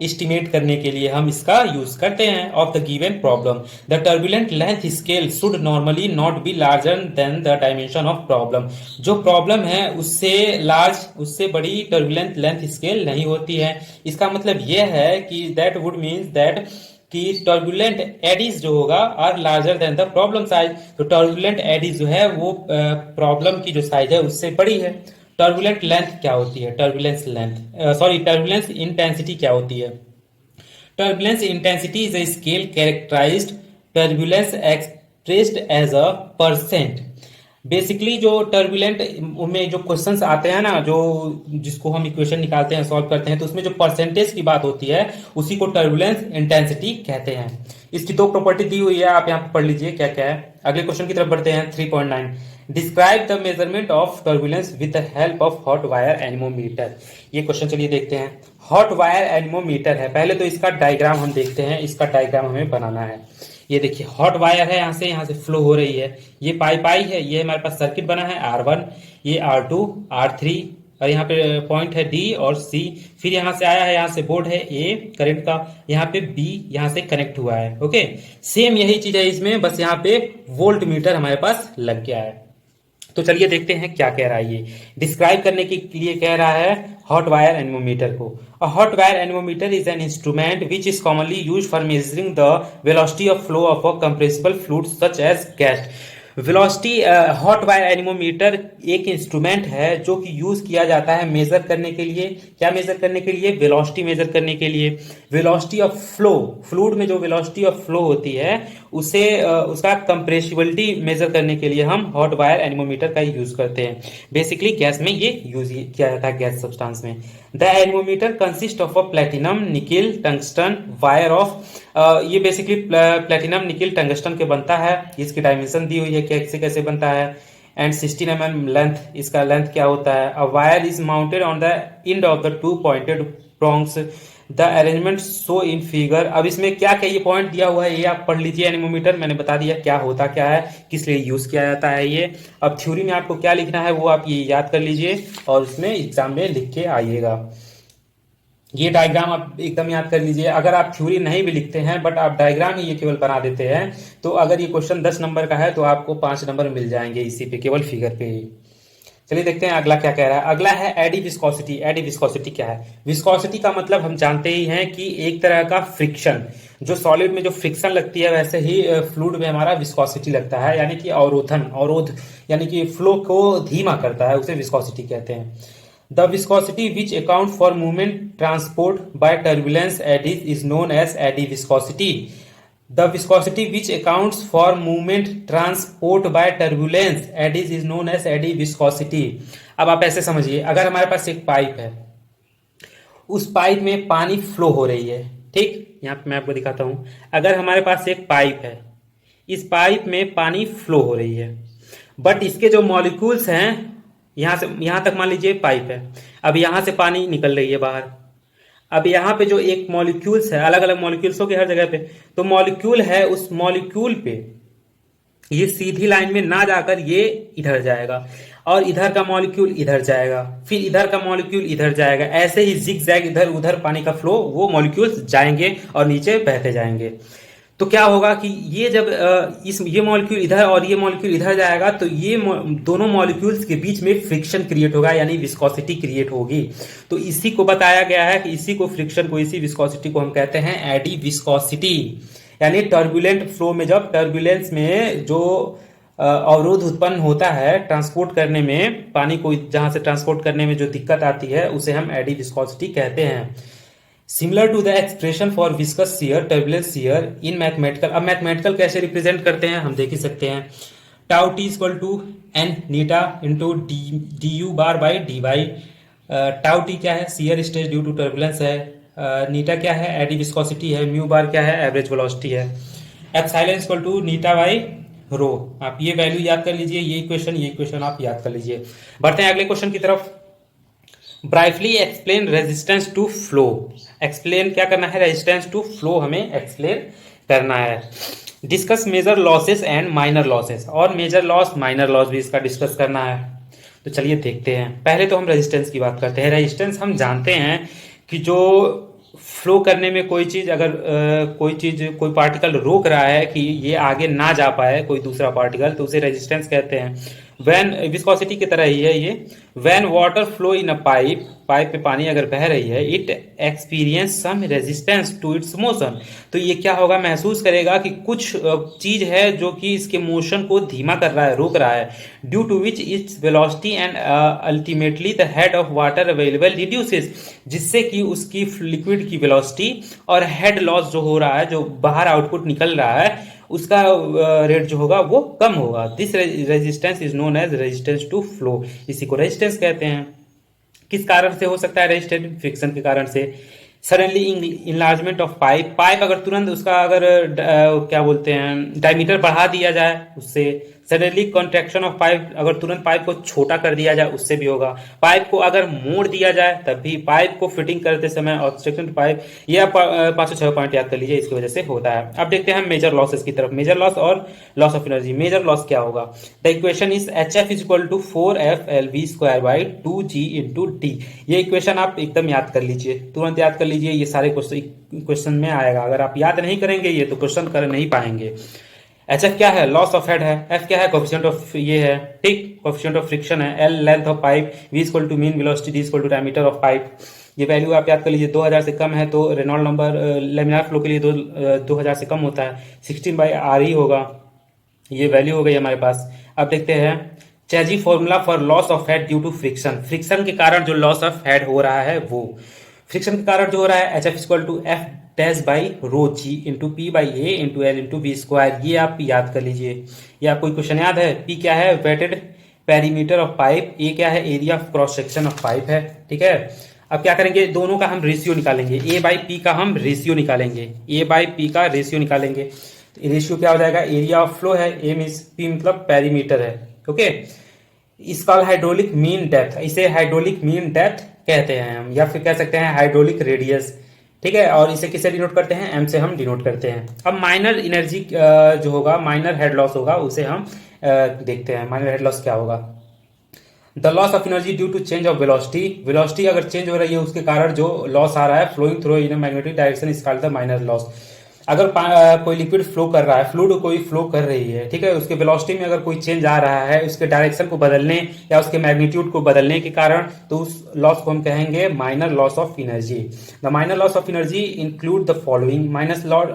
एस्टिमेट करने के लिए हम इसका यूज करते हैं। Of the given problem the turbulent length scale should normally not be larger than the dimension of problem. जो problem है उससे लार्ज, उससे बड़ी टर्बुलेंट लेंथ स्केल नहीं होती है। इसका मतलब यह है कि दैट वुड मीन्स दैट कि टर्बुलेंट एडीज जो होगा are larger than the problem size. तो टर्बुलेंट एडीज जो है वो प्रॉब्लम की जो साइज है उससे बड़ी है। टर्बुलेंट लेंथ क्या होती है? Turbulence length, sorry, turbulence intensity क्या होती है? Turbulence intensity is a scale characterized turbulence expressed as a percent. Basically जो टर्बुलेंट में जो क्वेश्चंस आते हैं ना, जो जिसको हम इक्वेशन निकालते हैं, सॉल्व करते हैं, तो उसमें जो परसेंटेज की बात होती है उसी को टर्बुलेंस इंटेंसिटी कहते हैं। इसकी दो प्रॉपर्टी दी हुई है, आप यहाँ पे पढ़ लीजिए क्या क्या है। अगले क्वेश्चन की तरफ बढ़ते हैं। 3.9 describe the measurement of turbulence with the help of hot wire anemometer. ये क्वेश्चन चलिए देखते हैं। हॉट वायर एनेमोमीटर है, पहले तो इसका डायग्राम हम देखते हैं। इसका डायग्राम हमें बनाना है। ये देखिए हॉट वायर है, यहाँ से फ्लो हो रही है। ये पाइप आई है, ये हमारे पास सर्किट बना है R1, ये R2, R3 और यहाँ पे पॉइंट है D और C। फिर यहाँ से आया है, यहाँ से बोर्ड है A करंट का, यहाँ पे B यहाँ से कनेक्ट हुआ है। ओके, सेम यही चीज है इसमें, बस यहाँ पे वोल्ट मीटर हमारे पास लग गया है। तो चलिए देखते हैं क्या कह रहा है। ये डिस्क्राइब करने के लिए कह रहा है हॉट वायर एनेमोमीटर को। A hot wire anemometer is an instrument which is commonly used for measuring the velocity of flow of a compressible fluid such as gas. Velocity hot wire anemometer एक instrument है जो कि use किया जाता है major करने के लिए। क्या मेजर करने के लिए? वेलोसिटी मेजर करने के लिए। वेलोसिटी ऑफ फ्लो, फ्लूइड में जो वेलोसिटी ऑफ फ्लो होती है उसे उसका कंप्रेसिबिलिटी मेजर करने के लिए हम हॉट वायर एनेमोमीटर का यूज करते हैं। बेसिकली गैस में ये यूज किया जाता है, गैस सब्सटेंस में। The anemometer consist of a platinum nickel tungsten wire of, ये बेसिकली प्लेटिनम निकिल टंगस्टन के बनता है। इसकी डायमेंशन दी हुई है कैसे कैसे बनता है। एंड 16 mm लेंथ, इसका लेंथ क्या होता है। A wire is mounted on the end of the two pointed prongs the arrangement so in figure. अब इसमें क्या क्या ये पॉइंट दिया हुआ है ये आप पढ़ लीजिए। एनेमोमीटर मैंने बता दिया क्या होता क्या है, किस लिए यूज किया जाता है ये। अब थ्योरी में आपको क्या लिखना है वो आप ये याद कर लीजिए और उसमें एग्जाम में लिख के आइएगा। ये डायग्राम आप एकदम याद कर लीजिए। अगर आप थ्योरी नहीं भी लिखते हैं बट आप डायग्राम ही ये केवल बना देते हैं, तो अगर ये क्वेश्चन 10 नंबर का है तो आपको 5 नंबर मिल जाएंगे इसी पे, केवल फिगर पे ही। चलिए देखते हैं अगला क्या कह रहा है। अगला है एडी विस्कोसिटी। एडी विस्कोसिटी क्या है? विस्कोसिटी का मतलब हम जानते ही हैं कि एक तरह का फ्रिक्शन, जो सॉलिड में जो फ्रिक्शन लगती है वैसे ही फ्लूइड में हमारा विस्कोसिटी लगता है, यानी कि अवरोध यानी कि फ्लो को धीमा करता है, उसे विस्कोसिटी कहते हैं। The viscosity which account for movement transport by turbulence eddies is known as eddy viscosity. The viscosity which accounts for movement transport by turbulence eddies is known as eddy viscosity. अब आप ऐसे समझिए, अगर हमारे पास एक pipe है, उस pipe में पानी फ्लो हो रही है, ठीक, यहाँ पे मैं आपको दिखाता हूं। अगर हमारे पास एक पाइप है, इस पाइप में पानी फ्लो हो रही है, बट इसके जो मॉलिक्यूल्स हैं, यहां से यहां तक मान लीजिए पाइप है, अब यहां से पानी निकल रही है बाहर। अब यहाँ पे जो एक मॉलिक्यूल्स है, अलग अलग मॉलिक्यूल्स हो गए हर जगह पे, तो मॉलिक्यूल है, उस मॉलिक्यूल पे ये सीधी लाइन में ना जाकर ये इधर जाएगा और इधर का मॉलिक्यूल इधर जाएगा, फिर इधर का मॉलिक्यूल इधर जाएगा, ऐसे ही जिग जैग इधर उधर पानी का फ्लो, वो मॉलिक्यूल्स जाएंगे और नीचे बहते जाएंगे। तो क्या होगा कि ये जब ये मॉलिक्यूल इधर और ये मॉलिक्यूल इधर जाएगा तो ये दोनों मॉलिक्यूल्स के बीच में फ्रिक्शन क्रिएट होगा, यानी विस्कोसिटी क्रिएट होगी। तो इसी को बताया गया है कि इसी को फ्रिक्शन को, इसी विस्कोसिटी को हम कहते हैं एडी विस्कोसिटी। यानी टर्बुलेंट फ्लो में जब टर्बुलेंस में जो अवरोध उत्पन्न होता है ट्रांसपोर्ट करने में, पानी को जहां से ट्रांसपोर्ट करने में जो दिक्कत आती है उसे हम एडी विस्कोसिटी कहते हैं। Similar to the expression for viscous shear, turbulence shear in mathematical. अब मैथमेटिकल कैसे रिप्रेजेंट करते हैं हम देख ही सकते हैं। Tau t equal to an eta into d u bar by d y. Tau t क्या है? Shear stress due to turbulence है। नीटा क्या है? एडी विस्कोसिटी है। म्यू बार क्या है? एवरेज वेलोसिटी है। Epsilon equal to eta by rho. आप ये वैल्यू याद कर लीजिए, ये इक्वेशन आप याद कर लीजिए। बढ़ते हैं अगले क्वेश्चन की तरफ। Briefly explain resistance to flow. Explain क्या करना है? रेजिस्टेंस टू फ्लो हमें एक्सप्लेन करना है। Discuss major losses and minor losses, और मेजर लॉस माइनर लॉस भी इसका डिस्कस करना है। तो चलिए देखते हैं। पहले तो हम रेजिस्टेंस की बात करते हैं। रेजिस्टेंस हम जानते हैं कि जो फ्लो करने में कोई चीज अगर कोई पार्टिकल रोक रहा है कि ये आगे ना जा पाए कोई दूसरा पार्टिकल, तो उसे रेजिस्टेंस कहते हैं। व्हेन विस्कोसिटी की तरह ही है ये। When water flow in a pipe, pipe में पानी अगर बह रही है, it experience some resistance to its motion. तो ये क्या होगा, महसूस करेगा कि कुछ चीज है जो कि इसके मोशन को धीमा कर रहा है, रोक रहा है। Due to which its velocity and ultimately the head of water available reduces, जिससे कि उसकी लिक्विड की वेलोसिटी और हेड लॉस जो हो रहा है, जो बाहर आउटपुट निकल रहा है, उसका रेट जो होगा वो कम होगा। This resistance is known as resistance to flow. इसी को रेजिस्टेंस कहते हैं। किस कारण से हो सकता है रेजिस्टेंस? फ्रिक्शन के कारण से। Suddenly enlargement of pipe, pipe अगर तुरंत उसका अगर क्या बोलते हैं डायमीटर बढ़ा दिया जाए उससे। सडनली कॉन्ट्रैक्शन ऑफ पाइप, अगर तुरंत पाइप को छोटा कर दिया जाए उससे भी होगा। पाइप को अगर मोड़ दिया जाए तब भी। पाइप को फिटिंग करते समय ऑब्स्ट्रक्शन पाइप, ये आप 506 पॉइंट याद कर लीजिए, इसकी वजह से होता है। अब देखते हैं मेजर लॉसेस की तरफ। मेजर लॉस और loss of energy. Major loss क्या होगा? The equation is HF is equal to 4FLV² into d. ये इक्वेशन आप एकदम याद कर लीजिए, तुरंत याद कर लीजिए। ये सारे क्वेश्चन में आएगा। अगर आप याद नहीं करेंगे ये तो क्वेश्चन कर नहीं पाएंगे। HF क्या है? लॉस ऑफ हेड है। F क्या है? कोफिशिएंट ऑफ ये है, ठीक, कोफिशिएंट ऑफ फ्रिक्शन है। L length of pipe, V equal to mean velocity, D equal to diameter of pipe. ये वैल्यू आप याद कर लीजिए। 2000 से कम है तो रेनॉल्ड नंबर लेमिनार फ्लो के लिए 2000 से कम होता है, 16/R ही होगा। ये वैल्यू हो गई हमारे पास। अब देखते हैं Chezy formula for loss of head due to friction. Friction के कारण जो लॉस ऑफ हेड हो रहा है वो, फ्रिक्शन के कारण जो हो रहा है, HF equal to F dash by rho g into P by A into L into B square. ये आप याद कर लीजिए। ये आपको क्वेश्चन याद है? पी क्या है? Wetted perimeter of pipe. A क्या है? Area of cross section of pipe है, ठीक है। अब क्या करेंगे, दोनों का हम रेशियो निकालेंगे। ए बाई पी का हम रेशियो निकालेंगे। ए बाई पी का रेशियो निकालेंगे। तो रेशियो क्या हो जाएगा? एरिया ऑफ फ्लो है, ए मीन पी मतलब पेरीमीटर है, ओके। इसका हाइड्रोलिक मीन डेप्थ, इसे हाइड्रोलिक मीन डेप्थ कहते हैं हम, या फिर कह सकते हैं हाइड्रोलिक रेडियस, ठीक है। और इसे किससे डिनोट करते हैं? एम से हम डिनोट करते हैं। अब माइनर एनर्जी जो होगा, माइनर हेड लॉस होगा, उसे हम देखते हैं। माइनर हेड लॉस क्या होगा? The loss of energy due to change of velocity. Velocity अगर चेंज हो रही है उसके कारण जो लॉस आ रहा है flowing through in magnetic direction is called the minor loss. अगर कोई लिक्विड फ्लो कर रहा है, फ्लूइड कोई फ्लो कर रही है, ठीक है, उसके वेलोसिटी में अगर कोई चेंज आ रहा है, उसके डायरेक्शन को बदलने या उसके मैग्नीट्यूड को बदलने के कारण, तो उस लॉस को हम कहेंगे minor loss of energy. The minor loss of energy include the following. Minus loss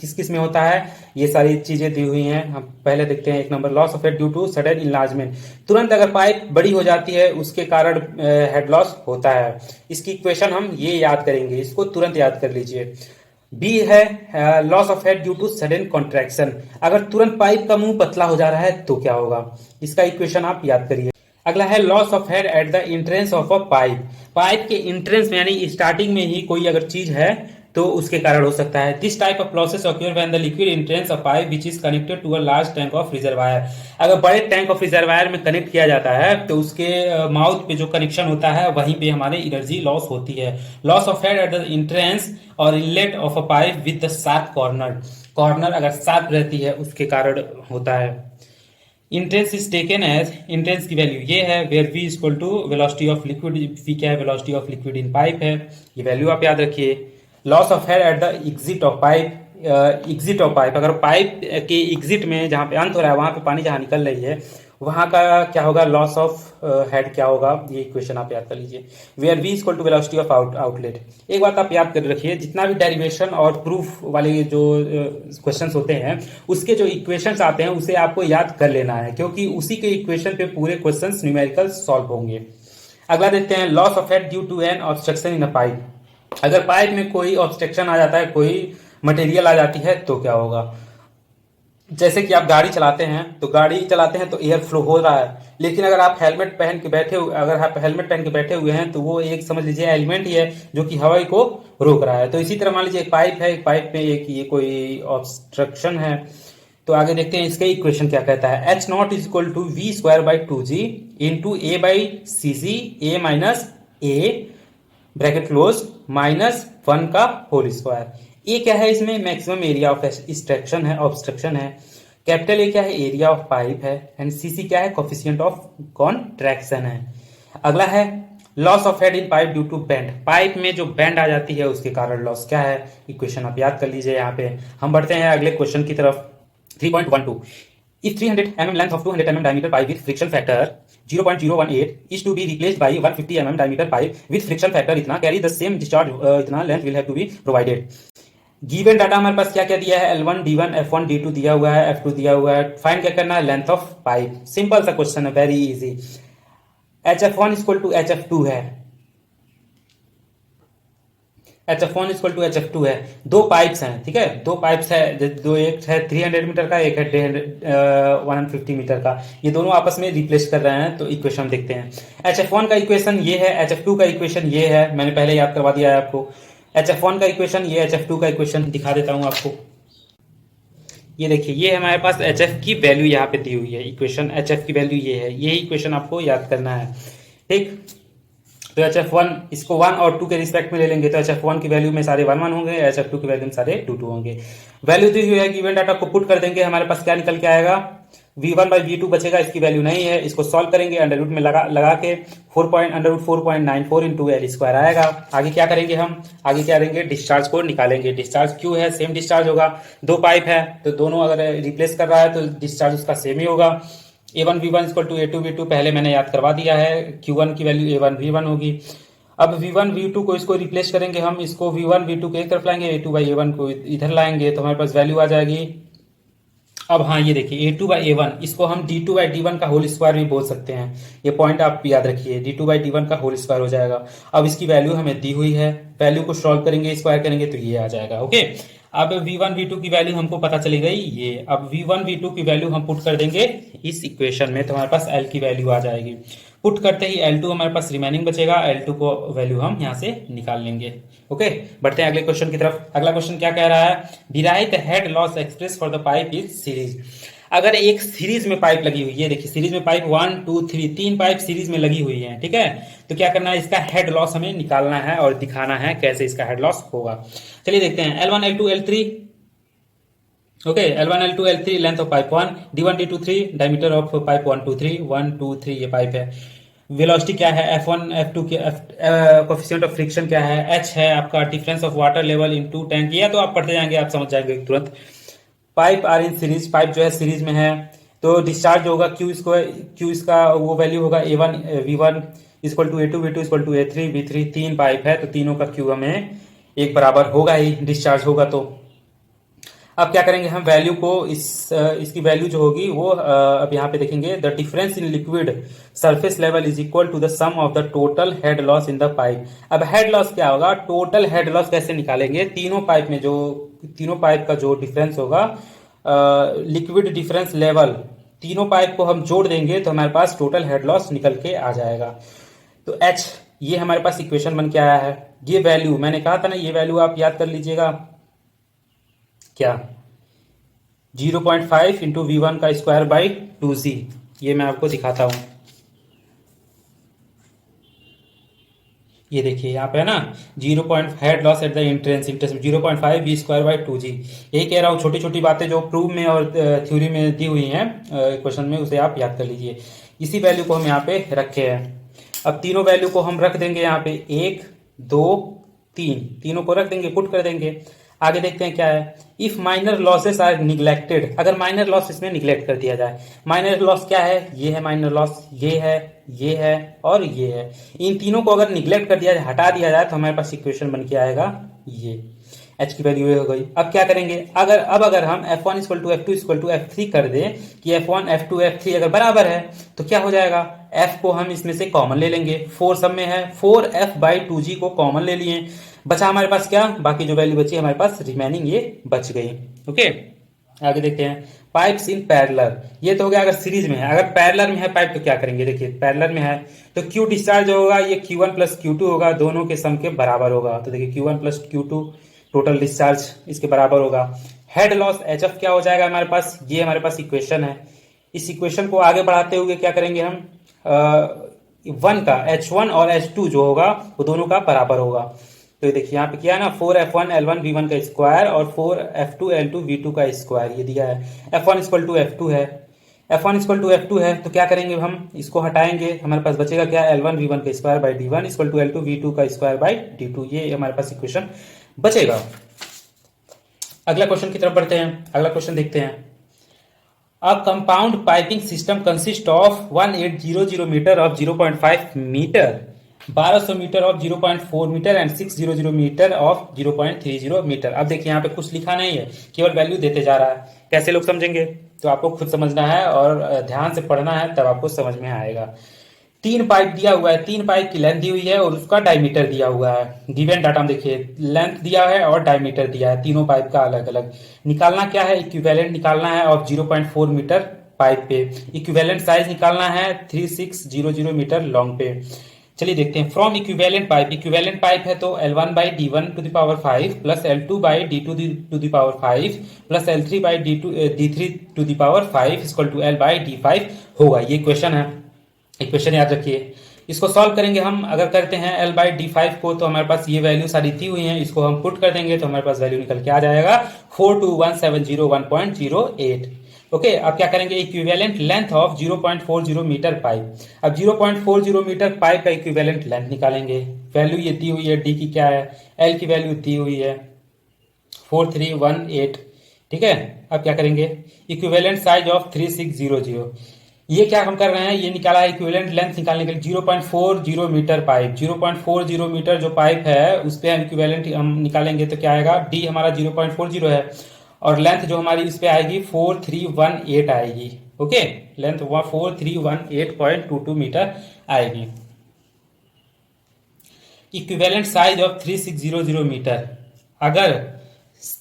किस किस में होता है? ये सारी चीजें दी हुई हैं, हम पहले देखते हैं। एक number, loss of head due to sudden enlargement. तुरंत अगर पाइप बड़ी हो जाती है उसके कारण हेड लॉस होता है। इसकी इक्वेशन हम ये याद करेंगे, इसको तुरंत याद कर लीजिए। बी है loss of head due to sudden contraction. अगर तुरंत पाइप का मुंह पतला हो जा रहा है तो क्या होगा? इसका इक्वेशन आप याद करिए। अगला है loss of head at the entrance of a pipe. Pipe के इंट्रेंस में यानी स्टार्टिंग में ही कोई अगर चीज है तो उसके कारण हो सकता है। This type of losses occur when the liquid entrance of pipe which is connected to a large tank of reservoir. अगर बड़े टैंक ऑफ रिजर्वायर में कनेक्ट किया जाता है तो उसके माउथ पे जो कनेक्शन होता है वहीं पे हमारे एनर्जी लॉस होती है। Loss of head at the entrance और inlet of a pipe with the sharp corner. Corner अगर शार्प रहती है उसके कारण होता है। Entrance is taken as, entrance की वैल्यू ये है, where we equal to velocity of liquid. V क्या है? Velocity of liquid in pipe है। ये वैल्यू आप याद रखिए। Loss of head at the exit of pipe. Exit of pipe, अगर पाइप के एग्जिट में जहां पे अंत हो रहा है वहां पे पानी जहां निकल रही है वहां का क्या होगा? लॉस ऑफ हेड क्या होगा? ये इक्वेशन आप याद कर लीजिए। Where we equal to velocity of outlet. एक बात आप याद कर रखिए, जितना भी डेरिवेशन और प्रूफ वाले जो क्वेश्चंस होते हैं उसके जो इक्वेशंस आते हैं उसे आपको याद कर लेना है, क्योंकि उसी के इक्वेशन पे पूरे क्वेश्चंस न्यूमेरिकल सॉल्व होंगे। अगला देखते हैं loss of head due to an obstruction in a pipe. अगर पाइप में कोई ऑब्स्ट्रक्शन आ जाता है, कोई मटेरियल आ जाती है तो क्या होगा? जैसे कि आप गाड़ी चलाते हैं तो एयर फ्लो हो रहा है, लेकिन अगर आप हेलमेट पहन के बैठे हुए हैं तो वो एक समझ लीजिए एलिमेंट ही है जो कि हवा को रोक रहा है। तो इसी तरह मान लीजिए एक पाइप है, एक पाइप में एक ये कोई ऑब्स्ट्रक्शन है। तो आगे देखते हैं इसका इक्वेशन क्या कहता है। H naught is equal to V square by 2g into A by C G A minus A bracket close minus 1 का होल स्क्वायर। ये क्या है? इसमें मैक्सिमम एरिया ऑफ ऑब्स्ट्रक्शन है। कैपिटल ए क्या है, एरिया ऑफ पाइप है, and CC क्या है, कोफिशिएंट ऑफ कॉन्ट्रैक्शन है। अगला है loss of head in pipe due to bend, pipe में जो बेंड आ जाती है उसके कारण लॉस क्या है, इक्वेशन आप याद कर लीजिए। यहाँ पे हम बढ़ते हैं अगले क्वेश्चन की तरफ। 3.12 if 300 mm length of 200 mm diameter pipe with friction factor 0.018 is to be replaced by 150 mm diameter pipe with friction factor इतना carry the same discharge इतना length will have to be provided। Given data हमारे पास क्या क्या दिया है, L1 D1 F1 D2 दिया हुआ है, F2 दिया हुआ है। फाइंड क्या करना है, लेंथ ऑफ पाइप। सिंपल सा क्वेश्चन है, very easy. HF1 equal to HF2 है, HF1 इक्वल टू HF2 है। दो पाइप्स हैं, ठीक है, दो पाइप्स है, दो, एक है 300 मीटर का, एक है 150 मीटर का। ये दोनों आपस में रिप्लेस कर रहे हैं, तो इक्वेशन देखते हैं। HF1 का इक्वेशन ये है, HF2 का इक्वेशन ये है, मैंने पहले याद करवा दिया है आपको। HF1 का इक्वेशन ये, HF2 का इक्वेशन दिखा देता हूं आपको। ये देखिए, ये हमारे पास HF की वैल्यू यहाँ पे दी हुई है, इक्वेशन HF की वैल्यू ये है, यही इक्वेशन आपको याद करना है, ठीक। तो HF1 इसको 1 और 2 के रिस्पेक्ट में ले लेंगे, तो HF1 की वैल्यू में सारे 1 1 होंगे, HF2 की वैल्यू में सारे 2 2 होंगे। वैल्यू दी हुई है, गिवन डाटा को पुट कर देंगे, हमारे पास क्या निकल के आएगा, V1 बाई V2 बचेगा, इसकी वैल्यू नहीं है, इसको सॉल्व करेंगे, अंडर रूट में लगा के 4.94 इंटू एल स्क्वायर आएगा। आगे क्या करेंगे हम, आगे क्या करेंगे, डिस्चार्ज को निकालेंगे। डिस्चार्ज क्यों है, सेम डिस्चार्ज होगा, दो पाइप है तो दोनों अगर रिप्लेस कर रहा है तो डिस्चार्ज उसका सेम ही होगा। A1 V1 equal to A2 V2 पहले मैंने याद करवा दिया है, Q1 की वैल्यू A1 V1 होगी। अब V1 V2 को इसको रिप्लेस करेंगे हम, इसको V1 V2 को एक तरफ लाएंगे, A2 बाई A1 को इधर लाएंगे, तो हमारे पास वैल्यू आ जाएगी। अब हाँ, ये देखिए A2 बाई A1, इसको हम D2 बाई D1 का होल स्क्वायर भी बोल सकते हैं, ये पॉइंट आप याद रखिए, D2 बाई D1 का होल स्क्वायर हो जाएगा। अब इसकी वैल्यू हमें दी हुई है, वैल्यू को सॉल्व करेंगे, स्क्वायर करेंगे तो ये आ जाएगा, ओके। अब V1 V2 की वैल्यू हमको पता चली गई ये, अब V1 V2 की वैल्यू हम पुट कर देंगे इस इक्वेशन में, तो हमारे पास L की वैल्यू आ जाएगी। पुट करते ही L2 हमारे पास रिमेनिंग बचेगा, L2 को वैल्यू हम यहाँ से निकाल लेंगे, ओके। बढ़ते हैं अगले क्वेश्चन की तरफ। अगला क्वेश्चन क्या कह रहा है, derive the head loss express for the pipe is series. अगर एक सीरीज में पाइप लगी हुई है, देखिए सीरीज में पाइप 1 2 3 तीन पाइप सीरीज में लगी हुई है, ठीक है, तो क्या करना है, इसका हेड लॉस हमें निकालना है और दिखाना है कैसे इसका हेड लॉस होगा। चलिए देखते हैं, L1 L2 L3, okay, L1 L2 L3 length of pipe 1, D1 D2 3 diameter of pipe 1 2 3 1 2 3 ये पाइप है। वेलोसिटी क्या है, F1 F2 के कोफिशिएंट ऑफ फ्रिक्शन क्या है, H है आपका difference of water level into tank, ये तो आप पढ़ते जाएंगे, आप समझ जाएंगे तुरंत। Pipe are in series, pipe जो है सीरीज में है, तो डिस्चार्ज होगा Q इसका वो वैल्यू होगा A1 V1 equal to A2 V2 equal to A3 V3, तीन पाइप है तो तीनों का Q हमें एक बराबर होगा ही, डिस्चार्ज होगा तो। अब क्या करेंगे हम, वैल्यू को इसकी वैल्यू जो होगी वो अब यहाँ पे देखेंगे, the difference in liquid surface level is equal to the sum of the total head loss in the pipe. अब हेड लॉस क्या होगा, टोटल हेड लॉस कैसे निकालेंगे, तीनों पाइप में जो तीनों पाइप का जो डिफरेंस होगा, लिक्विड डिफरेंस लेवल, तीनों पाइप को हम जोड़ देंगे तो हमारे पास टोटल हेड लॉस निकल के आ जाएगा। तो H ये हमारे पास इक्वेशन बन के आया है। ये वैल्यू मैंने कहा था ना, ये वैल्यू आप याद कर लीजिएगा, क्या 0.5 इंटू V1 का स्क्वायर बाई 2Z, ये मैं आपको दिखाता हूं। ये देखिए यहाँ पे है ना, 0. Head loss eight the entrance 0.5 V square by 2G। यही कह रहा हूँ, छोटी छोटी बातें जो प्रूव में और थ्योरी में दी हुई हैं क्वेश्चन में, उसे आप याद कर लीजिए। इसी वैल्यू को हम यहाँ पे रखे हैं। अब तीनों वैल्यू को हम रख देंगे यहाँ पे, 1 2 3, तीनों को रख देंगे, पुट कर देंगे। आगे देखते हैं क्या है, if minor losses are neglected, अगर माइनर लॉस इसमें निग्लेक्ट कर दिया जाए। माइनर लॉस क्या है, ये है माइनर लॉस, ये है और ये है, इन तीनों को अगर निग्लेक्ट कर दिया जाए, हटा दिया जाए, तो हमारे पास इक्वेशन बन के आएगा ये, H की वैल्यू हो गई। अब क्या करेंगे, अगर हम F1 equal to F2 equal to F3 कर दें कि F1 F2 F3 अगर बराबर है तो क्या हो जाएगा, F को हम इसमें से कॉमन ले लेंगे, 4 सब में है, 4F बाई 2G को कॉमन ले लिए, बचा हमारे पास क्या, बाकी जो वैल्यू बची हमारे पास रिमेनिंग ये बच गई, ओके। आगे देखते हैं, पाइप्स इन पैरेलल, ये तो हो गया अगर सीरीज में है। अगर पैरेलल में है पाइप तो क्या करेंगे, देखिए पैरेलल में है तो Q डिस्चार्ज होगा, ये Q1 प्लस Q2 होगा, दोनों के सम के बराबर होगा, तो देखिए Q1 plus Q2 total discharge इसके बराबर होगा। हेड लॉस HF क्या हो जाएगा हमारे पास, ये हमारे पास इक्वेशन है। इस इक्वेशन को आगे बढ़ाते हुए क्या करेंगे हम, 1 का H1 और H2 जो होगा वो दोनों का बराबर होगा। तो ये देखिए यहाँ पे किया है ना, 4F1L1V1 का स्क्वायर और 4F2L2V2 का स्क्वायर ये दिया है। F1 इक्वल टू F2 है, F1 इक्वल टू F2 है, तो क्या करेंगे हम, इसको हटाएंगे, हमारे पास बचेगा क्या, L1V1 का square by D1 equal to L2V2 का स्क्वायर बाई D2, ये हमारे पास इक्वेशन बचेगा। अगला क्वेश्चन की तरफ बढ़ते हैं, अगला क्वेश्चन देखते हैं। A compound piping system consists of 1800 meter of 0.5 meter, 1200 metre of 0.4 metre and 600 metre of 0.30 metre. अब देखिए यहाँ पे कुछ लिखा नहीं है, केवल वैल्यू देते जा रहा है। कैसे लोग समझेंगे, तो आपको खुद समझना है और ध्यान से पढ़ना है, तब आपको समझ में आएगा। 3 पाइप दिया हुआ है, 3 पाइप की लेंथ दी हुई है और उसका डायमीटर दिया हुआ है। गिवन डाटा में देखिए लेंथ दिया है और डायमीटर दिया है, तीनों पाइप का अलग अलग। निकालना क्या है, इक्विवेलेंट निकालना है ऑफ 0.4 मीटर पाइप पे। इक्विवेलेंट साइज निकालना है 3600 मीटर लॉन्ग पे। चलिए देखते हैं। From equivalent pipe, equivalent pipe है तो L1 by D1 to the power 5 plus L2 by D2 to the power 5 plus L3 by D3 to the power 5 equal to L by D5 होगा। ये question है, equation याद रखिए। इसको solve करेंगे हम, अगर करते हैं L बाई D5 को, तो हमारे पास ये वैल्यू सारी दी हुई है, इसको हम पुट कर देंगे तो हमारे पास वैल्यू निकल के आ जाएगा 42170 ओके। अब क्या करेंगे, equivalent length of 0.40 metre pipe. अब 0.40 मीटर पाइप का इक्विवेलेंट लेंथ निकालेंगे। वैल्यू ये दी हुई है, डी की क्या है, एल की वैल्यू दी हुई है 4318, ठीक है। अब क्या करेंगे, इक्विवेलेंट साइज ऑफ 3600, ये क्या हम कर रहे हैं, ये निकाला है इक्विवेलेंट लेंथ निकालने के लिए 0.40 मीटर पाइप। 0.40 मीटर जो पाइप है उस पर हम इक्विवेलेंट हम निकालेंगे तो क्या आएगा, डी हमारा 0.40 है और लेंथ जो हमारी इस पे आएगी 4318 आएगी। ओके, लेंथ 4318.22 मीटर आएगी। इक्विवेलेंट साइज ऑफ 3600 मीटर, अगर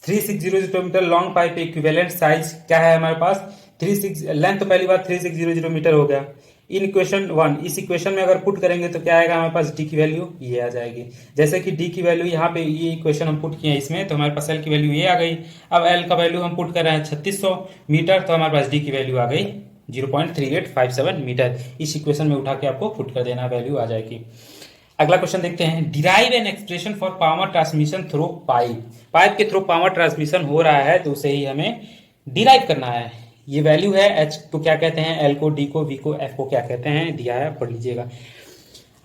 3600 metre long pipe equivalent size क्या है हमारे पास 36, लेंथ तो पहली बार 3600 मीटर हो गया। इन इक्वेशन 1, इस इक्वेशन में अगर पुट करेंगे तो क्या आएगा हमारे पास, डी की वैल्यू ये आ जाएगी। जैसे कि डी की वैल्यू यहाँ पे ये इक्वेशन हम पुट किए हैं इसमें, तो हमारे पास एल की वैल्यू ये आ गई। अब एल का वैल्यू हम पुट कर रहे हैं 3600 मीटर, तो हमारे पास डी की वैल्यू आ गई 0.3857 मीटर। इस इक्वेशन में उठा के आपको पुट कर देना, वैल्यू आ जाएगी। अगला क्वेश्चन देखते हैं। Derive an expression for power transmission through pipe. Pipe के थ्रू पावर ट्रांसमिशन हो रहा है तो उसे ही हमें डिराइव करना है। ये वैल्यू है, एच को क्या कहते हैं, एल को, डी को, वी को, एफ को क्या कहते हैं, दिया है, पढ़ लीजिएगा।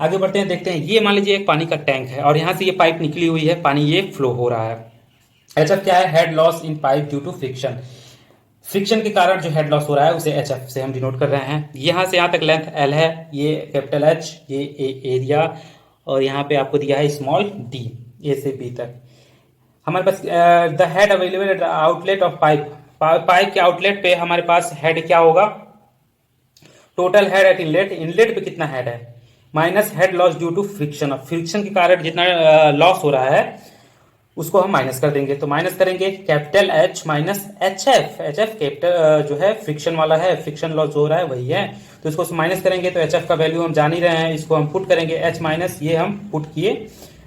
आगे बढ़ते हैं, देखते हैं। ये मान लीजिए एक पानी का टैंक है और यहां से ये पाइप निकली हुई है, पानी ये फ्लो हो रहा है। एच एफ क्या है, head loss in pipe due to friction. Friction के कारण जो हेड लॉस हो रहा है उसे एच एफ से हम डिनोट कर रहे हैं। यहां से यहां तक लेंथ एल है, ये कैपिटल एच, ये एरिया, और यहाँ पे आपको दिया है स्मॉल डी, ए से बी तक। हमारे पास the head available at the outlet of pipe. Pipe के आउटलेट पे हमारे पास हेड क्या होगा, total head at inlet, inlet पे कितना हेड है, minus head loss due to friction. अब फ्रिक्शन के कारण जितना लॉस हो रहा है उसको हम माइनस कर देंगे, तो माइनस करेंगे capital H minus H F. H F capital जो है फ्रिक्शन वाला है, फ्रिक्शन लॉस जो हो रहा है वही है, तो इसको माइनस करेंगे तो एच एफ का वैल्यू हम जान ही रहे हैं, इसको हम पुट करेंगे एच माइनस, ये हम पुट किए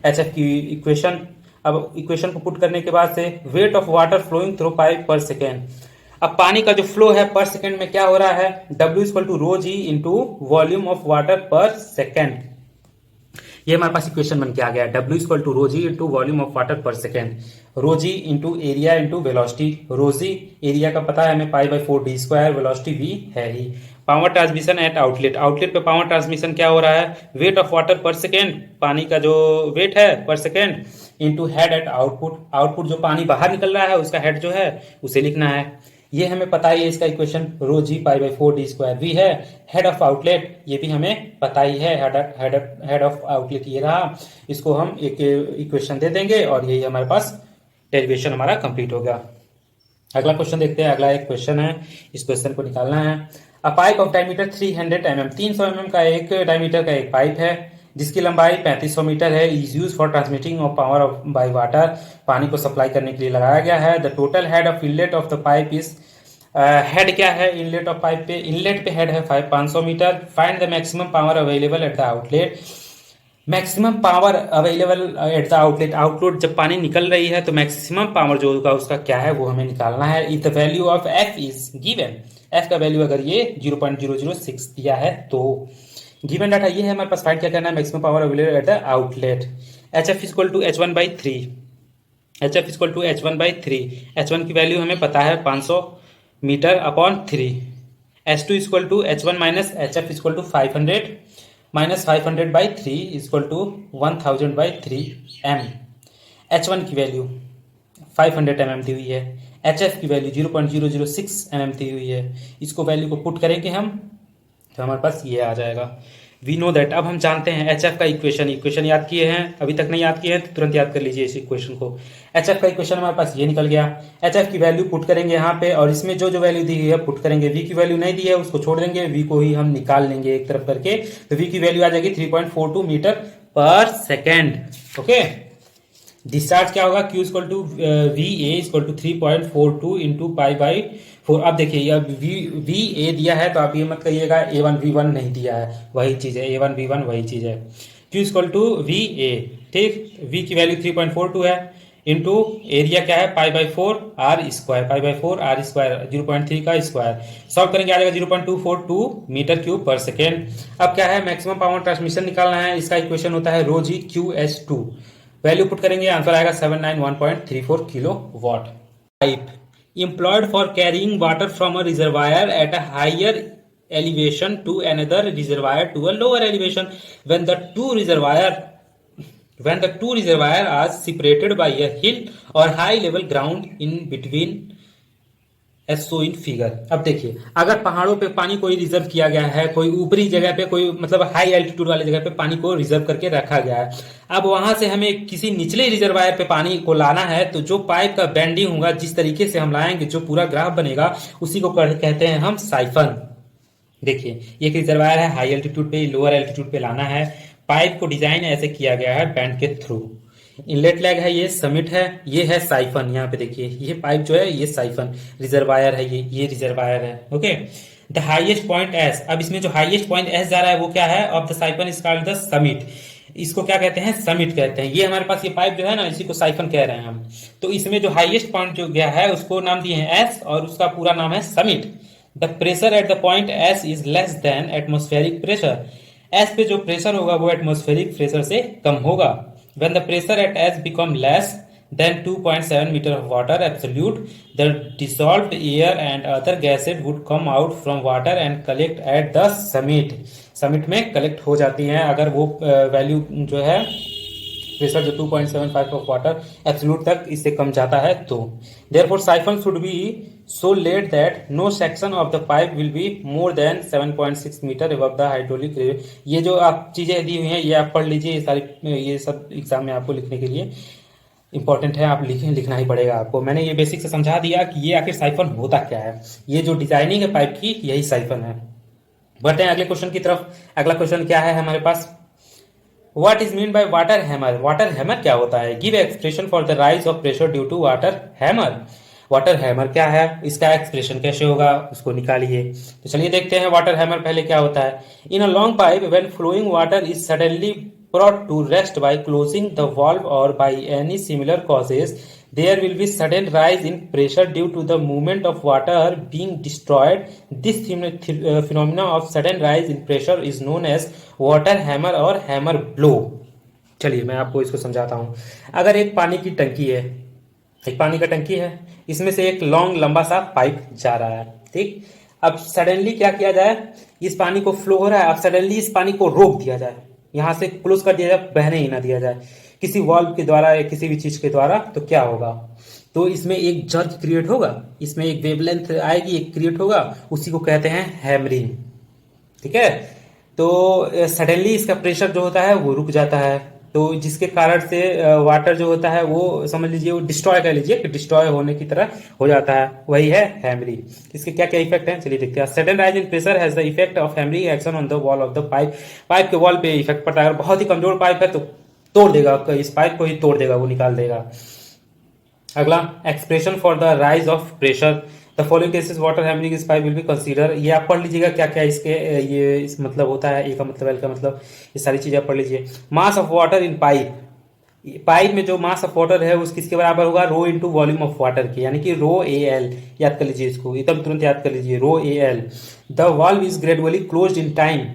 एच एफ की इक्वेशन। अब इक्वेशन को पुट करने के बाद से weight of water flowing through pipe per second. अब पानी का जो फ्लो है पर सेकेंड में क्या हो रहा है, W equal to rho g into volume of water per second. ये हमारे पास इक्वेशन बन के आ गया, W equal to rho g into volume of water per second. Rho g into area into velocity. Rho g area का पता है हमें, pi by 4d square, velocity v है ही। Power transmission at outlet, outlet पे power transmission क्या हो रहा है, weight of water per second, पानी का जो वेट है पर second, into head at output. Output जो पानी बाहर निकल रहा है उसका हेड जो है उसे लिखना है। ये हमें पता ही है इसका equation, rho g pi by 4d square. V है हेड ऑफ आउटलेट, ये भी हमें पता ही है, हेड ऑफ आउटलेट ये रहा। इसको हम एक इक्वेशन दे देंगे और यही हमारे पास डेरिवेशन हमारा कंप्लीट हो गया। अगला क्वेश्चन देखते हैं। अगला एक क्वेश्चन है, इस क्वेश्चन को निकालना है। अ pipe of diameter 300 mm, 300 mm का एक डायमीटर का एक पाइप है जिसकी लंबाई 3500 मीटर है, is use for transmitting of power by water. पानी को सप्लाई करने के लिए लगाया गया है। The total head of inlet of the pipe is, head क्या है इनलेट ऑफ पाइप पे, इनलेट पे हेड है 500 metre. Find the maximum power available at the outlet. Maximum power available at the outlet, outlet जब पानी निकल रही है तो मैक्सिमम पावर जो होगा उसका क्या है वो हमें निकालना है। If the value of F is given, F का वैल्यू अगर ये 0.006 दिया है तो गिवन डाटा ये है हमारे पास, फाइंड क्या करना है, maximum power available at the outlet. H F equal to H one by three, H F equal to H one by three, H one की वैल्यू हमें पता है 500 metre upon three. H two equal to H one minus H F equal to 500 minus 500 by three equal to 1000 by three M. H one की value 500 mm दी हुई है, H F की value 0.006 mm दी हुई है। इसको वैल्यू को पुट करेंगे हम तो हमारे पास ये आ जाएगा। वी नो दैट, अब हम जानते हैं एच एफ का इक्वेशन याद किए हैं, अभी तक नहीं याद किए हैं तो तुरंत याद कर लीजिए इस इक्वेशन को। एच एफ का इक्वेशन हमारे पास ये निकल गया। एच एफ की वैल्यू पुट करेंगे यहाँ पे और इसमें जो जो वैल्यू दी हुई है पुट करेंगे। वी की वैल्यू नहीं दी है उसको छोड़ देंगे, वी को ही हम निकाल लेंगे एक तरफ करके, तो वी की वैल्यू आ जाएगी 3.42 metre per second. Okay, discharge क्या होगा, Q equal to V A equal to 3.42 into pi by 4। अब देखिए ये वी ए दिया है तो आप ये मत कहिएगा A1 V1 नहीं दिया है, वही चीज है, A1 V1 वही चीज है। Q equal to V A, ठीक, V की वैल्यू 3.42 है इंटू एरिया क्या है pi by 4 R square, pi by 4 R square 0.3 का स्क्वायर, सॉल्व करेंगे आ जाएगा 0.242 मीटर क्यूब पर सेकेंड। अब क्या है, मैक्सिमम पावर ट्रांसमिशन निकालना है, इसका इक्वेशन होता है rho g q s two. Value put करेंगे आंसर आएगा 791.34 kilowatt. Pipe employed for carrying water from a reservoir at a higher elevation to another reservoir to a lower elevation when the two reservoir are separated by a hill or high level ground in between as so in figure. अब देखिए अगर पहाड़ों पे पानी कोई reserve किया गया है, कोई ऊपरी जगह पे, कोई मतलब हाई एल्टीट्यूड वाले जगह पे पानी को रिजर्व करके रखा गया है, अब वहां से हमें किसी निचले रिजर्वायर पे पानी को लाना है तो जो पाइप का बेंडिंग होगा, जिस तरीके से हम लाएंगे, जो पूरा ग्राफ बनेगा उसी को कहते हैं हम साइफन। देखिए एक रिजर्वायर है, हाई एल्टीट्यूड पे लोअर एल्टीट्यूड पे लाना है, पाइप को डिजाइन ऐसे किया गया है बैंड के थ्रू। इनलेट लैग है, ये समिट है, ये है साइफन। यहाँ पे देखिए ये पाइप जो है ये साइफन रिजर्वायर है, ये रिजर्वायर है। Okay, the highest point S, अब इसमें जो हाईएस्ट पॉइंट एस जा रहा है वो क्या है, of the siphon is called the summit. इसको क्या कहते हैं, समिट कहते हैं। ये हमारे पास ये पाइप जो है ना, इसी को साइफन कह रहे हैं हम। तो इसमें जो हाईएस्ट पॉइंट जो गया है उसको नाम दिए हैं एस और उसका पूरा नाम है summit. The pressure at the point S is less then atmospheric pressure. S पे जो प्रेशर होगा वो एटमोस्फेरिक प्रेशर से कम होगा। When the pressure at S become less than 2.7 meter of water absolute, the dissolved air and other gases would come out from water and collect at the summit. Summit में collect हो जाती हैं अगर वो value जो है pressure जो 2.75 of water absolute तक इससे कम जाता है तो। Therefore siphon should be so laid that no section of the pipe will be more than 7.6 meter above the hydraulic level। ये जो आप चीजें दी हुई हैं ये आप पढ़ लीजिए, ये सारी, ये सब एग्जाम में आपको लिखने के लिए इंपॉर्टेंट है, आप लिखना ही पड़ेगा आपको। मैंने ये बेसिक से समझा दिया कि ये आखिर साइफन होता क्या है, ये जो डिजाइनिंग है पाइप की यही साइफन है। बढ़ते हैं अगले क्वेश्चन की तरफ। अगला क्वेश्चन क्या है हमारे पास, What is mean by water hammer? Water hammer क्या होता है? Give expression for the rise of pressure due to water hammer. Water hammer क्या है, इसका एक्सप्रेशन कैसे होगा उसको निकालिए। तो चलिए देखते हैं वाटर हैमर पहले क्या होता है। In a long pipe when flowing water is suddenly brought to rest by closing the valve or by any similar causes, there will be sudden rise in pressure due to the movement of water being destroyed. This phenomena of sudden rise in pressure is known as water hammer or hammer blow. चलिए मैं आपको इसको समझाता हूँ। अगर एक पानी की टंकी है, एक पानी का टंकी है, इसमें से एक लॉन्ग लंबा सा पाइप जा रहा है, ठीक। अब सडनली क्या किया जाए, इस पानी को फ्लो हो रहा है, अब सडनली इस पानी को रोक दिया जाए, यहां से क्लोज कर दिया जाए, बहने ही ना दिया जाए किसी वॉल्व के द्वारा या किसी भी चीज के द्वारा, तो क्या होगा, तो इसमें एक जर्क क्रिएट होगा, इसमें एक वेवलेंथ आएगी, एक क्रिएट होगा, उसी को कहते हैं हैमरिंग, ठीक है। तो सडनली इसका प्रेशर जो होता है वो रुक जाता है, तो जिसके कारण से वाटर जो होता है वो समझ लीजिए वो डिस्ट्रॉय कर लीजिए कि डिस्ट्रॉय होने की तरह हो जाता है, वही है हैमरिंग। इसके क्या क्या इफेक्ट है चलिए देखते हैं। Sudden rise in pressure has the effect of hammering action on the wall of the pipe. Pipe के वॉल पे इफेक्ट पड़ता है, अगर बहुत ही कमजोर पाइप है तो तोड़ देगा, इस पाइप को ही तोड़ देगा, वो निकाल देगा। अगला expression for the rise of pressure, the following cases water hammering इस पाइप विल बी कंसीडर। ये आप पढ़ लीजिएगा क्या क्या इसके ये इस मतलब होता है, ए का मतलब एल का मतलब, ये सारी चीजें आप पढ़ लीजिए। Mass of water in pipe, pipe में जो मास ऑफ वाटर है उस किसके बराबर होगा, रो इनटू वॉल्यूम ऑफ वाटर की, यानी कि रो ए एल, याद कर लीजिए इसको, एकदम तुरंत याद कर लीजिए, rho A l. The valve is gradually closed in time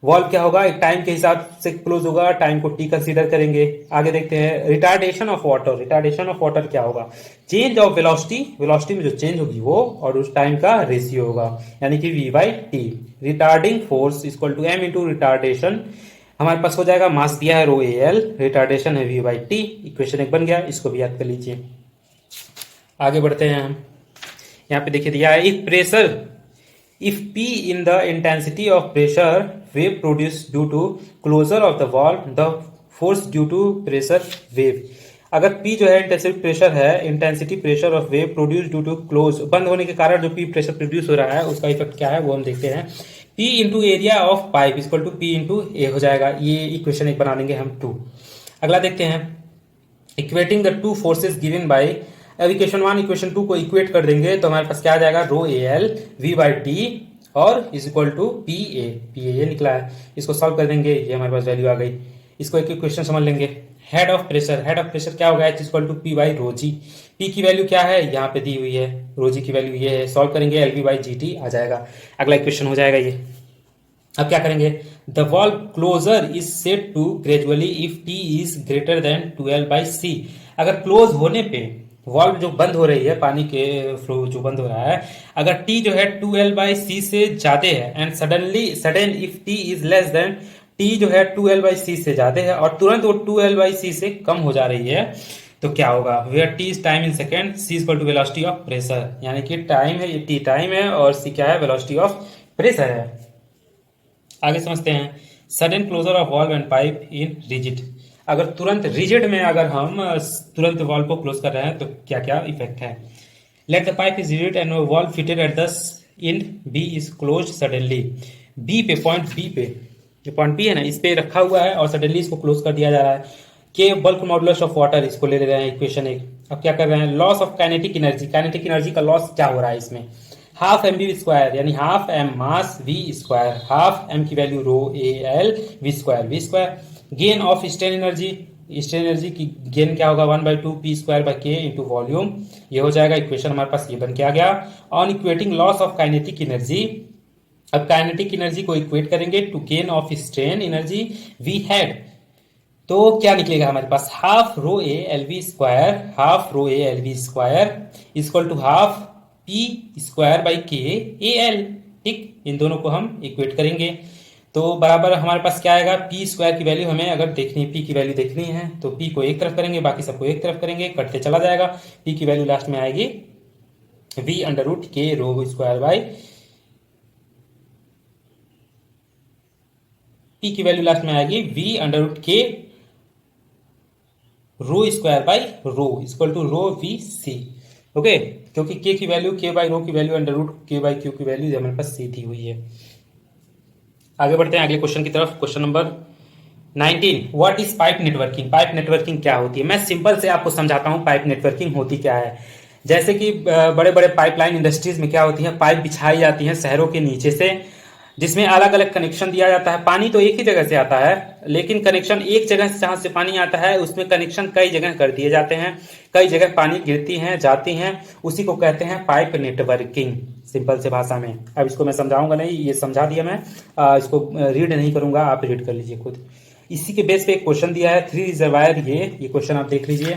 valve क्या होगा, एक टाइम के हिसाब से क्लोज होगा, टाइम को टी कंसीडर करेंगे। आगे देखते हैं retardation of water. Retardation of water क्या होगा, चेंज ऑफ वेलोसिटी, वेलोसिटी में जो चेंज होगी वो, और उस टाइम का रेशियो होगा, यानी कि v by T. Retarding force equal to m into retardation, हमारे पास हो जाएगा, मास दिया है रो ए एल, रिटार्डेशन है v बाई टी। इक्वेशन एक बन गया, इसको भी याद कर लीजिए। आगे बढ़ते हैं हम, यहाँ पे देखिए दिया है if pressure, if P in the intensity of pressure wave produced due to closure of the valve, the force due to pressure wave। अगर P जो है इंटेंसिटी प्रेशर है, intensity pressure of wave produce due to close, बंद होने के कारण जो P pressure produce हो रहा है उसका इफेक्ट क्या है वो हम देखते हैं। P into area of pipe equal to P into A हो जाएगा, ये इक्वेशन एक बना लेंगे हम 2। अगला देखते हैं equating the two forces given by, अब इक्वेशन 1 इक्वेशन 2 को इक्वेट कर देंगे तो हमारे पास क्या आ जाएगा, rho A l v by t और is equal to p a. P a ये निकला है, इसको सॉल्व कर देंगे, ये हमारे पास वैल्यू आ गई। इसको एक इक्वेशन समझ लेंगे। Head of pressure, head of pressure क्या होगा, H equal to P by rho G. P की वैल्यू क्या है, यहाँ पे दी हुई है, रो जी की वैल्यू ये है, सॉल्व करेंगे l v by g t आ जाएगा। अगला इक्वेशन हो जाएगा ये। अब क्या करेंगे, the valve closure is set to gradually if t is greater than 12 by c. अगर क्लोज होने पे वॉल्व जो बंद हो रही है, पानी के फ्लो जो बंद हो रहा है, अगर टी जो है 12 बाई सी से ज्यादा है, and sudden if t is less then, T जो है 12 बाई सी से ज्यादा है और तुरंत वो 12 बाई सी से कम हो जा रही है, तो क्या होगा, where T is time in second, C equal to velocity of pressure, यानी कि टाइम है, ये टी टाइम है और सी क्या है, वेलोसिटी ऑफ प्रेशर है। आगे समझते हैं sudden closure of valve and pipe in rigid. अगर तुरंत रिजिड में अगर हम तुरंत वॉल्व को क्लोज कर रहे हैं तो क्या क्या इफेक्ट है। Let the pipe is rigid and valve fitted at the end B is close suddenly. B पे, पॉइंट बी पे, जो पॉइंट बी है ना, इस पे रखा हुआ है और सडनली इसको क्लोज कर दिया जा रहा है। के बल्क मॉडुलस ऑफ वाटर, इसको ले रहे हैं इक्वेशन 1। अब क्या कर रहे हैं, loss of kinetic energy, kinetic energy का लॉस क्या हो रहा है इसमें, हाफ एम बी स्क्वायर, यानी half m mass v square, half m की value rho A l v square, v square. Gain of strain energy, strain energy की gain क्या होगा, 1/2 p square by k into volume, ये हो जाएगा। Equation हमारे पास ये बन के आ गया। On equating loss of kinetic energy, अब काइनेटिक एनर्जी को इक्वेट करेंगे to gain of strain energy we had, तो क्या निकलेगा हमारे पास, half rho A l v square, half rho A l v square equal to half p square by k a L. ठीक, इन दोनों को हम इक्वेट करेंगे तो बराबर हमारे पास क्या आएगा, पी स्क्वायर की वैल्यू हमें अगर देखनी है, पी की वैल्यू देखनी है तो पी को एक तरफ करेंगे, बाकी सबको एक तरफ करेंगे, कटते चला जाएगा। पी की वैल्यू लास्ट में आएगी v under root k rho square by, p की वैल्यू लास्ट में आएगी v under root k rho square by rho equal to rho v c. Okay, क्योंकि के की वैल्यू, के बाई रो की value under root k by q की value हमारे पास सी दी हुई है। आगे बढ़ते हैं अगले क्वेश्चन की तरफ। Question number 19, what is pipe networking. Pipe networking क्या होती है, मैं सिंपल से आपको समझाता हूं पाइप नेटवर्किंग होती क्या है। जैसे कि बड़े बड़े पाइपलाइन इंडस्ट्रीज में क्या होती है, पाइप बिछाई जाती है शहरों के नीचे से, जिसमें अलग अलग कनेक्शन दिया जाता है। पानी तो एक ही जगह से आता है, लेकिन कनेक्शन एक जगह से जहां से पानी आता है उसमें कनेक्शन कई जगह कर दिए जाते हैं, कई जगह पानी गिरती हैं जाती हैं, उसी को कहते हैं पाइप नेटवर्किंग, सिंपल से भाषा में। अब इसको मैं समझाऊंगा नहीं, ये समझा दिया मैं, इसको रीड नहीं करूंगा, आप रीड कर लीजिए खुद। इसी के बेस पे एक क्वेश्चन दिया है, 3 रिजर्वायर, ये क्वेश्चन आप देख लीजिए।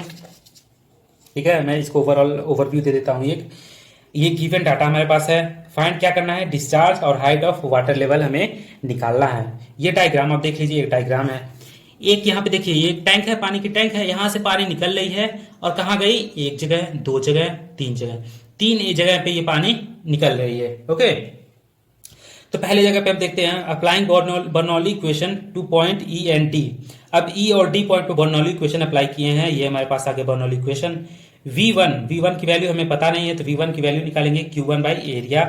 ठीक है, मैं इसको ओवरऑल ओवरव्यू दे देता हूँ। ये गिवन डाटा हमारे पास है, फाइंड क्या करना है, डिस्चार्ज और हाइट ऑफ वाटर लेवल हमें निकालना है। ये डायग्राम आप देख लीजिए, एक डायग्राम है। एक यहाँ पे देखिए, ये टैंक है, पानी की टैंक है, यहां से पानी निकल रही है और कहाँ गई, एक जगह, दो जगह, तीन जगह, तीन जगह पे ये पानी निकल रही है। ओके, तो पहले जगह पे हम देखते हैं applying Bernoulli equation two point E and D. अब ई और डी पॉइंट पे बर्नौली इक्वेशन अप्लाई किए हैं, ये हमारे पास आगे बर्नौली इक्वेशन। V1 की वैल्यू हमें पता नहीं है तो V1 की वैल्यू निकालेंगे Q1 बाई एरिया।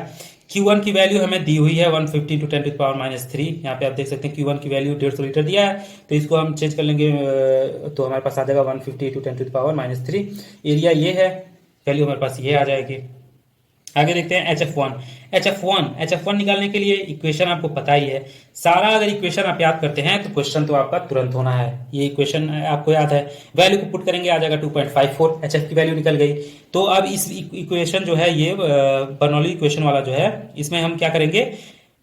Q1 की वैल्यू हमें दी हुई है 150 टू 10 टू पावर -3। यहाँ पे आप देख सकते हैं Q1 की वैल्यू 150 लीटर दिया है, तो इसको हम चेंज कर लेंगे तो हमारे पास आ जाएगा 150 टू 10 टू पावर -3। एरिया ये है, वैल्यू हमारे पास ये आ जाएगी। आगे देखते हैं HF1 निकालने के लिए इक्वेशन आपको पता ही है, सारा अगर इक्वेशन आप याद करते हैं तो क्वेश्चन तो आपका तुरंत होना है। ये इक्वेशन आपको याद है, वैल्यू को पुट करेंगे आ जाएगा 2.54, HF की वैल्यू निकल गई। तो अब इस इक्वेशन जो है, ये बर्नौली इक्वेशन वाला जो है, इसमें हम क्या करेंगे,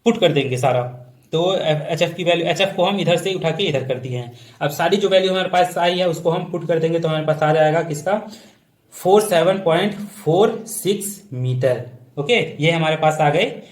पुट कर देंगे सारा। तो एच एफ की वैल्यू, एच एफ को हम इधर से उठा के इधर कर दिए हैं। अब सारी जो वैल्यू हमारे पास आई है उसको हम पुट कर देंगे तो हमारे पास आ जाएगा किसका, 47.46 मीटर। ओके, ये हमारे पास आ गए,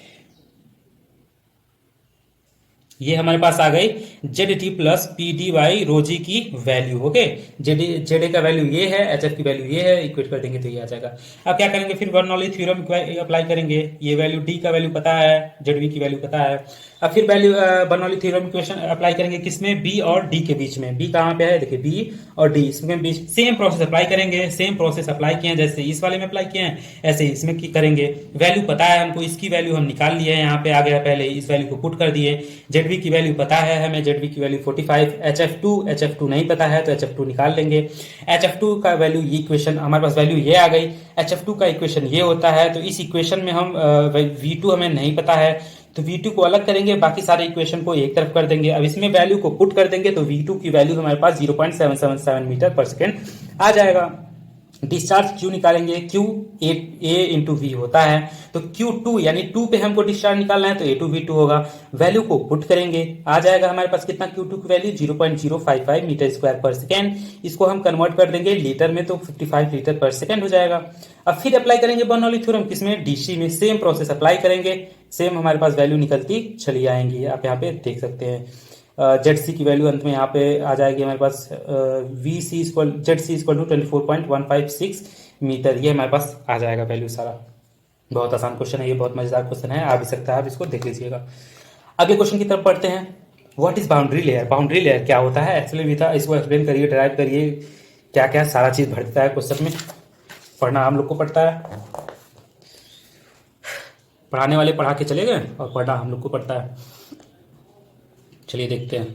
ये हमारे पास आ गई Z T plus P D Y rho G की वैल्यू। ओके, जेड ए का वैल्यू ये है, एच एफ की वैल्यू ये है, इक्वेट कर देंगे तो ये आ जाएगा। अब क्या करेंगे, फिर बर्नौली थ्योरम अप्लाई करेंगे। ये वैल्यू डी का वैल्यू पता है, जेड वी की वैल्यू पता है। अब फिर value Bernoulli theorem equation apply करेंगे किसमें, बी और डी के बीच में। बी कहाँ पे है, देखिए बी और डी, इसमें बीच सेम प्रोसेस अप्लाई करेंगे। सेम प्रोसेस अप्लाई किए हैं जैसे इस वाले में अप्लाई किए हैं, ऐसे इसमें की करेंगे। वैल्यू पता है हमको, इसकी वैल्यू हम निकाल लिए हैं, यहाँ पे आ गया पहले, इस वैल्यू को पुट कर दिए। जेड वी की वैल्यू पता है हमें, जेड वी की वैल्यू 45। एच एफ टू नहीं पता है तो एच एफ टू निकाल लेंगे। एच एफ टू का वैल्यू, ये इक्वेशन हमारे पास वैल्यू ये आ गई। एच एफ टू का इक्वेशन ये होता है, तो इस इक्वेशन में हम वी टू हमें नहीं पता है तो V2 को अलग करेंगे, बाकी सारे इक्वेशन को एक तरफ कर देंगे। अब इसमें वैल्यू को पुट कर देंगे तो V2 की वैल्यू हमारे पास 0.777 मीटर पर सेकेंड आ जाएगा। डिस्चार्ज Q निकालेंगे, Q A इंटू वी होता है, तो Q2 यानी 2 पे हमको डिस्चार्ज निकालना है तो A2V2 होगा। वैल्यू को पुट करेंगे, आ जाएगा हमारे पास कितना, Q2 की वैल्यू 0.055 मीटर स्क्वायर पर सेकेंड। इसको हम कन्वर्ट कर देंगे लीटर में तो 55 लीटर पर सेकेंड हो जाएगा। अब फिर अप्लाई करेंगे बर्नौली थ्योरम किसमें, डीसी में। सेम प्रोसेस अप्लाई करेंगे, सेम हमारे पास वैल्यू निकलती चली आएंगी। आप यहाँ पे देख सकते हैं जेड सी की वैल्यू अंत में यहाँ पे आ जाएगी हमारे पास v c equal z c equal to 24.156 metre. ये हमारे पास आ जाएगा वैल्यू सारा। बहुत आसान क्वेश्चन है ये, बहुत मजेदार क्वेश्चन है, आ भी सकता है, आप इसको देख लीजिएगा। अगले क्वेश्चन की तरफ पढ़ते हैं। What is boundary layer, boundary layer क्या होता है, एक्चुअली भी था, इसको एक्सप्लेन करिए, ड्राइव करिए, क्या क्या सारा चीज भरता है क्वेश्चन में। पढ़ना हम लोग को पड़ता है, पढ़ाने वाले पढ़ा के चले गए और पढ़ना हम लोग को पड़ता है। चलिए देखते हैं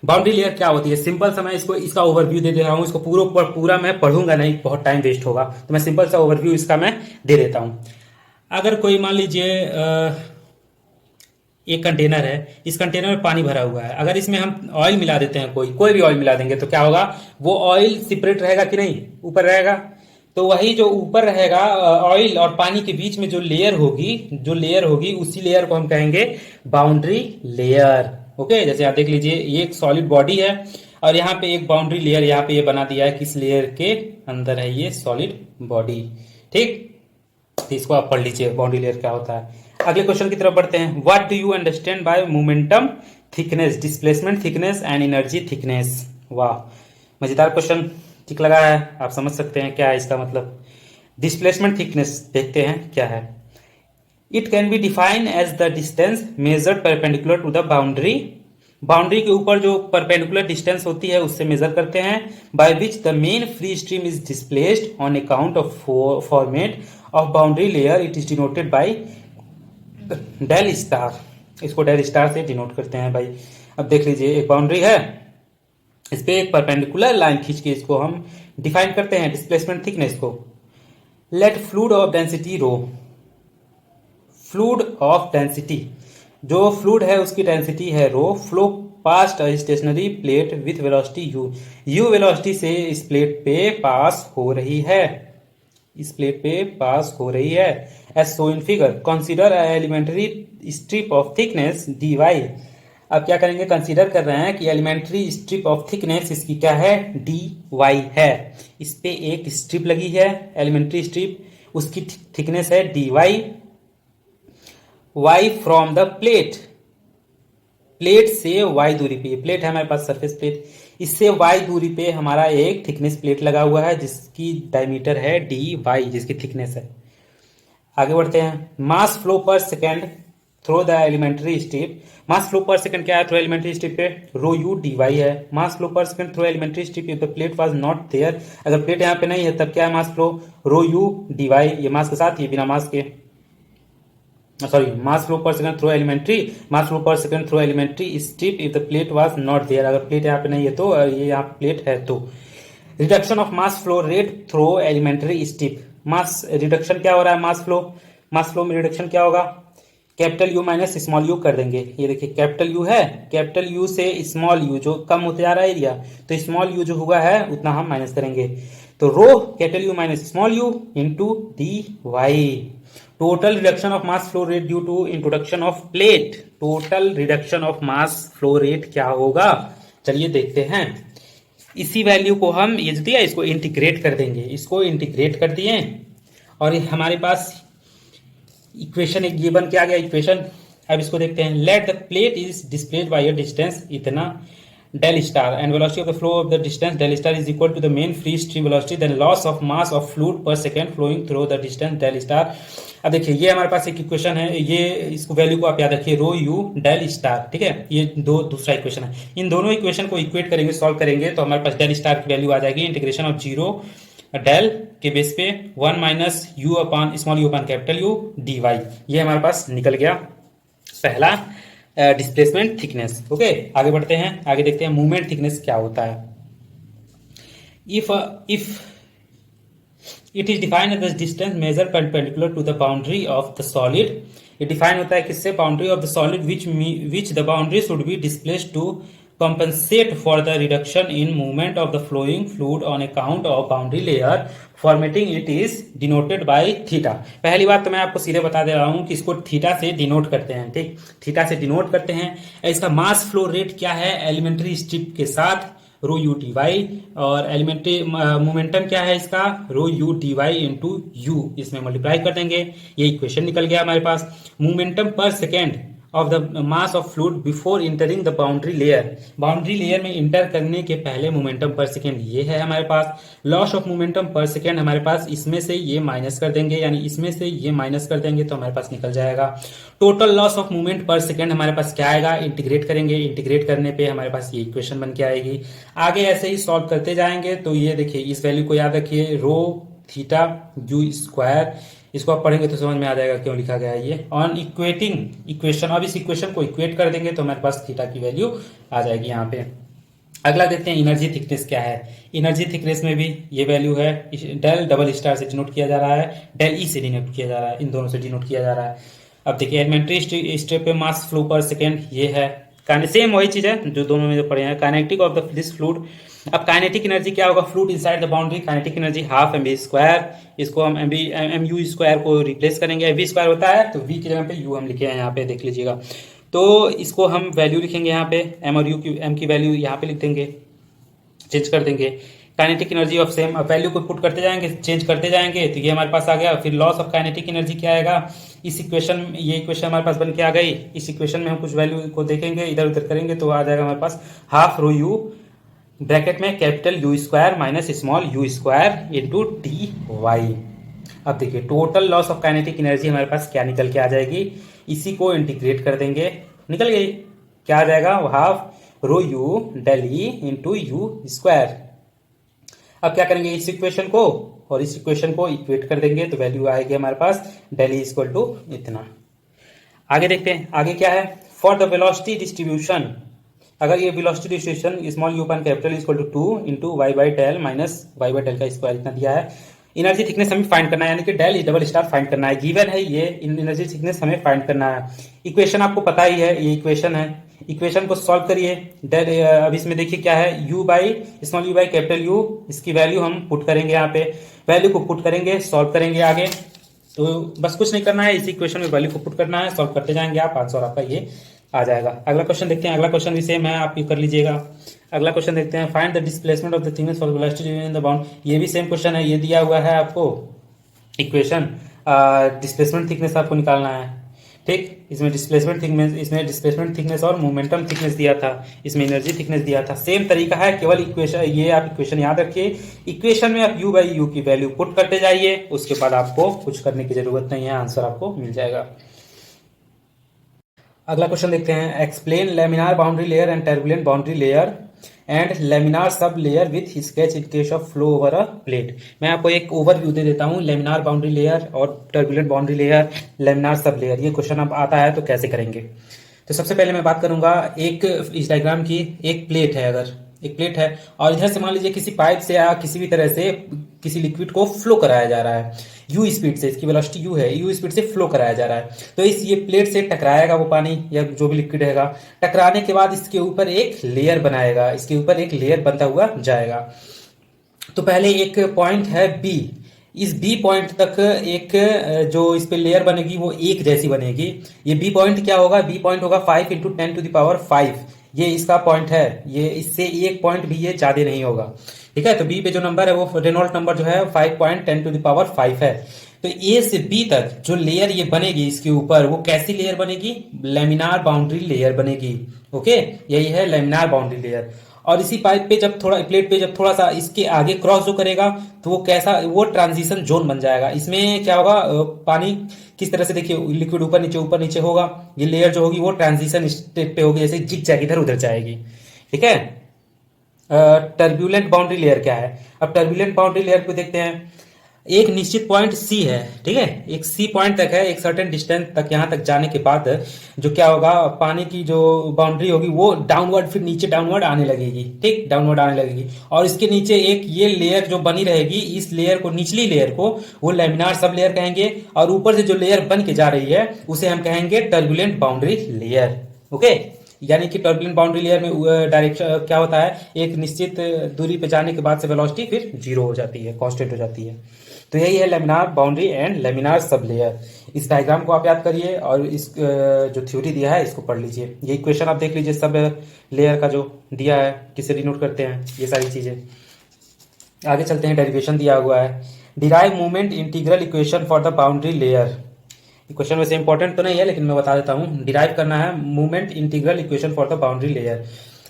बाउंड्री लेयर क्या होती है। सिंपल सा मैं इसका ओवरव्यू दे रहा हूँ, इसको पूरा मैं पढ़ूंगा नहीं, बहुत टाइम वेस्ट होगा, तो मैं सिंपल सा ओवरव्यू इसका मैं दे देता हूँ। अगर कोई मान लीजिए एक कंटेनर है, इस कंटेनर में पानी भरा हुआ है, अगर इसमें हम ऑयल मिला देते हैं, कोई भी ऑयल मिला देंगे तो क्या होगा, वो ऑयल सेपरेट रहेगा कि नहीं, ऊपर रहेगा। तो वही जो ऊपर रहेगा ऑयल और पानी के बीच में जो लेयर होगी उसी लेयर को हम कहेंगे बाउंड्री लेयर। ओके, जैसे आप देख लीजिए ये एक सॉलिड बॉडी है और यहाँ पे एक बाउंड्री लेयर यहाँ पे ये बना दिया है, किस लेयर के अंदर है ये सॉलिड बॉडी। ठीक, तो इसको आप पढ़ लीजिए बाउंड्री लेयर क्या होता है। अगले क्वेश्चन की तरफ बढ़ते हैं। What do you understand by momentum thickness, displacement thickness and energy thickness. वाह, मजेदार क्वेश्चन, ठीक लगा है, आप समझ सकते हैं क्या है इसका मतलब। डिस्प्लेसमेंट थिकनेस देखते हैं क्या है। It can be defined as the distance measured perpendicular to the boundary, boundary के ऊपर जो परपेंडिकुलर डिस्टेंस होती है उससे मेजर करते हैं। By which the main free stream is displaced on account of format of boundary layer, it is denoted by del star. इसको del star से डिनोट करते हैं भाई। अब देख लीजिए एक बाउंड्री है, इस पे एक परपेंडिकुलर लाइन खींच के इसको हम डिफाइन करते हैं डिस्प्लेसमेंट थिकनेस को। Let fluid of density rho, fluid of density, जो फ्लूइड है उसकी डेंसिटी है rho, flow past a stationary plate with velocity you, you velocity से इस प्लेट पे पास हो रही है, इस प्लेट पे पास हो रही है। As so in figure, consider elementary strip of thickness dy। अब क्या करेंगे, कंसीडर कर रहे हैं कि एलिमेंट्री स्ट्रिप ऑफ थिकनेस इसकी क्या है, dy है। इस पे एक स्ट्रिप लगी है एलिमेंट्री स्ट्रिप, उसकी थिकनेस है dy। y from the plate, plate से y दूरी पे, प्लेट है हमारे पास सरफेस प्लेट, इससे y दूरी पे हमारा एक थिकनेस प्लेट लगा हुआ है जिसकी डायमीटर है dy, जिसकी थिकनेस है। आगे बढ़ते हैं। Mass flow per second through the elementary strip, mass flow per second क्या है थ्रो एलिमेंट्री स्ट्रिप पे, रो यू dy है। Mass flow per second through elementary strip if the plate was not there, अगर plate यहाँ पे नहीं है तब क्या है mass flow, rho u dy, ये मास के साथ, ये बिना मास के, sorry, mass flow per second through elementary, mass flow per second through elementary strip if the plate was not there, अगर प्लेट यहाँ पे नहीं है तो, ये यहाँ पे प्लेट है तो। Reduction of mass flow rate through elementary strip, mass reduction क्या हो रहा है, मास फ्लो में रिडक्शन क्या होगा, capital u minus small you कर देंगे। ये देखिए कैपिटल यू है, कैपिटल यू से स्मॉल यू जो कम होते जा रहा है एरिया, तो स्मॉल यू जो हुआ है उतना हम माइनस करेंगे, तो rho capital u minus small u into dy। Total reduction of mass flow rate due to introduction of plate, total reduction of mass flow rate क्या होगा, चलिए देखते हैं। इसी वैल्यू को हम ये जो दिया इसको इंटीग्रेट कर देंगे, इसको इंटीग्रेट कर दिए और ये हमारे पास इक्वेशन एक ये बन के आ गया इक्वेशन। अब इसको देखते हैं। Let the plate is displayed bye a distance इतना del star and velocity of the flow of the distance del star is equal to the main free stream velocity then loss of mass of fluid per second flowing through the distance del star। अब देखिए ये हमारे पास एक equation है, ये इसको value को आप याद रखिए रो यू डेल स्टार, ठीक है। ये दूसरा इक्वेशन है। इन दोनों इक्वेशन को इक्वेट करेंगे, सॉल्व करेंगे तो हमारे पास डेल स्टार की वैल्यू आ जाएगी इंटीग्रेशन ऑफ जीरो डेल के बेस पे 1 minus U upon small U upon capital U D Y. ये हमारे पास निकल गया पहला डिस्प्लेसमेंट थिकनेस। ओके, आगे बढ़ते हैं, आगे देखते हैं मूवमेंट थिकनेस क्या होता है। If it is defined as distance measure perpendicular to the boundary of the solid. ये डिफाइन होता है किससे, boundary of the solid which the boundary should be displaced to compensate for the reduction in movement of the flowing fluid on account of boundary layer formatting it is denoted by theta। पहली बात तो मैं आपको सीधे बता दे रहा हूं कि इसको थीटा से डिनोट करते हैं, ठीक, थीटा से डिनोट करते हैं। इसका मास फ्लो रेट क्या है, एलिमेंट्री स्ट्रिप के साथ रो यू टी वाई, और एलिमेंट्री मोमेंटम क्या है इसका, rho u d y into u, इसमें मल्टीप्लाई कर देंगे। ये इक्वेशन निकल गया हमारे पास। Momentum per second of the mass of fluid before entering the boundary layer, boundary layer में इंटर करने के पहले मोमेंटम पर सेकेंड ये है हमारे पास। Loss of momentum per second हमारे पास इसमें से ये माइनस कर देंगे, यानी इसमें से ये माइनस कर देंगे तो हमारे पास निकल जाएगा टोटल लॉस ऑफ मूवमेंट पर सेकेंड। हमारे पास क्या आएगा, इंटीग्रेट करेंगे, इंटीग्रेट करने पे हमारे पास ये इक्वेशन बन के आएगी। आगे ऐसे ही सॉल्व करते जाएंगे तो ये देखिए इस वैल्यू को याद रखिए, रो थीटा यू स्क्वायर, इसको आप पढ़ेंगे तो समझ में आ जाएगा क्यों लिखा गया है ये। ऑन इक्वेटिंग इक्वेशन, अब इस इक्वेशन को इक्वेट कर देंगे तो हमारे पास थीटा की वैल्यू आ जाएगी यहाँ पे। अगला देखते हैं एनर्जी थिकनेस क्या है। एनर्जी थिकनेस में भी ये वैल्यू है, डेल डबल स्टार से डिनोट किया जा रहा है, डेल ई से डिनोट किया जा रहा है, इन दोनों से डिनोट किया जा रहा है। अब देखिए एलिमेंट्री स्टेप पे मास फ्लो पर सेकेंड ये है, सेम वही चीज है जो दोनों में जो पढ़े हैं। Kinetic of the this fluid, अब काइनेटिक एनर्जी क्या होगा, fluid inside the boundary, kinetic energy half M square, इसको हम एम यू स्क्वायर को रिप्लेस करेंगे। एम स्क्वायर होता है तो वी की जगह पे यू हम लिखे हैं यहाँ पे, देख लीजिएगा। तो इसको हम वैल्यू लिखेंगे यहाँ पे, एम और यू की, एम की वैल्यू यहाँ पे लिख देंगे, चेंज कर देंगे। Kinetic energy of same, value को पुट करते जाएंगे, चेंज करते जाएंगे तो ये हमारे पास आ गया। फिर लॉस ऑफ काइनेटिक एनर्जी क्या आएगा, इस इक्वेशन, ये इक्वेशन हमारे पास बन के आ गई। इस इक्वेशन में हम कुछ वैल्यू को देखेंगे, इधर उधर करेंगे तो आ जाएगा हमारे पास हाफ रो यू ब्रैकेट में capital U square minus small U square into D Y. अब देखिए total loss of kinetic energy हमारे पास क्या निकल के आ जाएगी, इसी को इंटीग्रेट कर देंगे, निकल गई, क्या आ जाएगा, half rho U del E into U square. अब क्या करेंगे, इस इक्वेशन को और इस इक्वेशन को इक्वेट कर देंगे तो वैल्यू आएगी हमारे पास डेल ई इक्वल टू इतना। आगे देखते हैं, आगे क्या है, फॉर द वेलोसिटी डिस्ट्रीब्यूशन, अगर ये velocity distribution small U upon capital equal to 2 into Y by del minus Y by del का स्क्वायर इतना दिया है। एनर्जी थिकनेस हमें फाइंड करना है, यानी कि डेल डबल स्टार फाइंड करना है, गिवन है ये एनर्जी थिकनेस हमें फाइंड करना है। इक्वेशन आपको पता ही है, ये इक्वेशन है, इक्वेशन को सॉल्व करिए। डेल अब इसमें देखिए क्या है, u by small you by capital you, इसकी वैल्यू हम पुट करेंगे यहाँ पे, वैल्यू को पुट करेंगे, सॉल्व करेंगे आगे। तो बस कुछ नहीं करना है, इस इक्वेशन में वैल्यू को पुट करना है, सॉल्व करते जाएंगे आप, आंसर आपका ये आ जाएगा। अगला क्वेश्चन देखते हैं, अगला क्वेश्चन भी सेम है, आप ये कर लीजिएगा। अगला क्वेश्चन देखते हैं, find the displacement of the thickness for velocity in the bound. ये भी सेम क्वेश्चन है, ये दिया हुआ है आपको इक्वेशन, डिस्प्लेसमेंट थिकनेस आपको निकालना है, ठीक। इसमें डिस्प्लेसमेंट थिकनेस और मोमेंटम थिकनेस दिया था, इसमें एनर्जी थिकनेस दिया था, सेम तरीका है, केवल इक्वेशन, ये आप इक्वेशन याद रखिए। इक्वेशन में आप u बाई यू की वैल्यू पुट करते जाइए, उसके बाद आपको कुछ करने की जरूरत नहीं है, आंसर आपको मिल जाएगा। अगला क्वेश्चन देखते हैं, explain laminar boundary layer and turbulent boundary layer and laminar sub layer with sketch in case of flow over a plate. मैं आपको एक ओवरव्यू दे देता हूँ, लेमिनार बाउंड्री लेयर और turbulent boundary layer, laminar sub layer, ये question अब आता है तो कैसे करेंगे। तो सबसे पहले मैं बात करूंगा, एक इस डायग्राम की एक प्लेट है, अगर एक प्लेट है और इधर से मान लीजिए किसी पाइप से या किसी भी तरह से किसी लिक्विड को फ्लो कराया जा रहा है यू स्पीड से, इसकी वेलोसिटी यू है, यू स्पीड से फ्लो कराया जा रहा है। तो इस ये प्लेट से टकराएगा वो पानी या जो भी लिक्विड रहेगा, टकराने के बाद इसके ऊपर एक लेयर बनाएगा, इसके ऊपर एक लेयर बनता हुआ जाएगा। तो पहले एक पॉइंट है बी, इस बी पॉइंट तक एक जो इस पे लेयर बनेगी वो एक जैसी बनेगी। ये बी पॉइंट क्या होगा, बी पॉइंट होगा 5 इंटू 10⁵ ये इसका पॉइंट है, ये इससे एक पॉइंट भी ये ज्यादा नहीं होगा। ठीक है, तो बी पे जो नंबर है वो रेनॉल्ट नंबर जो है 5.10⁵ है। तो ए से बी तक जो लेयर ये बनेगी इसके ऊपर, वो कैसी लेयर बनेगी, लेमिनार बाउंड्री लेयर बनेगी। ओके, यही है लेमिनार बाउंड्री लेयर। और इसी पाइप पे जब थोड़ा प्लेट पे जब थोड़ा सा इसके आगे क्रॉस जो करेगा तो वो कैसा, वो ट्रांजिशन जोन बन जाएगा। इसमें क्या होगा, पानी किस तरह से, देखिए लिक्विड ऊपर नीचे होगा, ये लेयर जो होगी वो ट्रांजिशन स्टेट पे होगी, जैसे जिग जैग इधर उधर जाएगी। ठीक है। टर्बुलेंट बाउंड्री लेयर क्या है, अब टर्बुलेंट बाउंड्री लेयर को देखते हैं। एक निश्चित पॉइंट सी है, ठीक है, एक सी पॉइंट तक है, एक सर्टेन डिस्टेंस तक, यहां तक जाने के बाद जो क्या होगा, पानी की जो बाउंड्री होगी वो डाउनवर्ड, फिर नीचे डाउनवर्ड आने लगेगी। ठीक, डाउनवर्ड आने लगेगी, और इसके नीचे एक ये लेयर जो बनी रहेगी, इस लेयर को, निचली लेयर को वो लेमिनार सब लेयर कहेंगे, और ऊपर से जो लेयर बन के जा रही है उसे हम कहेंगे टर्बुलेंट बाउंड्री लेयर। ओके, यानी कि टर्बुलेंट बाउंड्री लेयर में डायरेक्शन क्या होता है, एक निश्चित दूरी पे जाने के बाद से वेलोसिटी फिर जीरो हो जाती है, कांस्टेंट हो जाती है। तो यही है laminar boundary and laminar sub layer. इस डायग्राम को आप याद करिए और इस जो थ्योरी दिया है इसको पढ़ लीजिए। ये इक्वेशन आप देख लीजिए, सब लेयर का जो दिया है, किसे डिनोट करते हैं, ये सारी चीजें। आगे चलते हैं, डेरिवेशन दिया हुआ है, derive movement integral equation for the boundary layer. Equation वैसे इंपॉर्टेंट तो नहीं है लेकिन मैं बता देता हूं। डिराइव करना है movement integral equation for the boundary layer.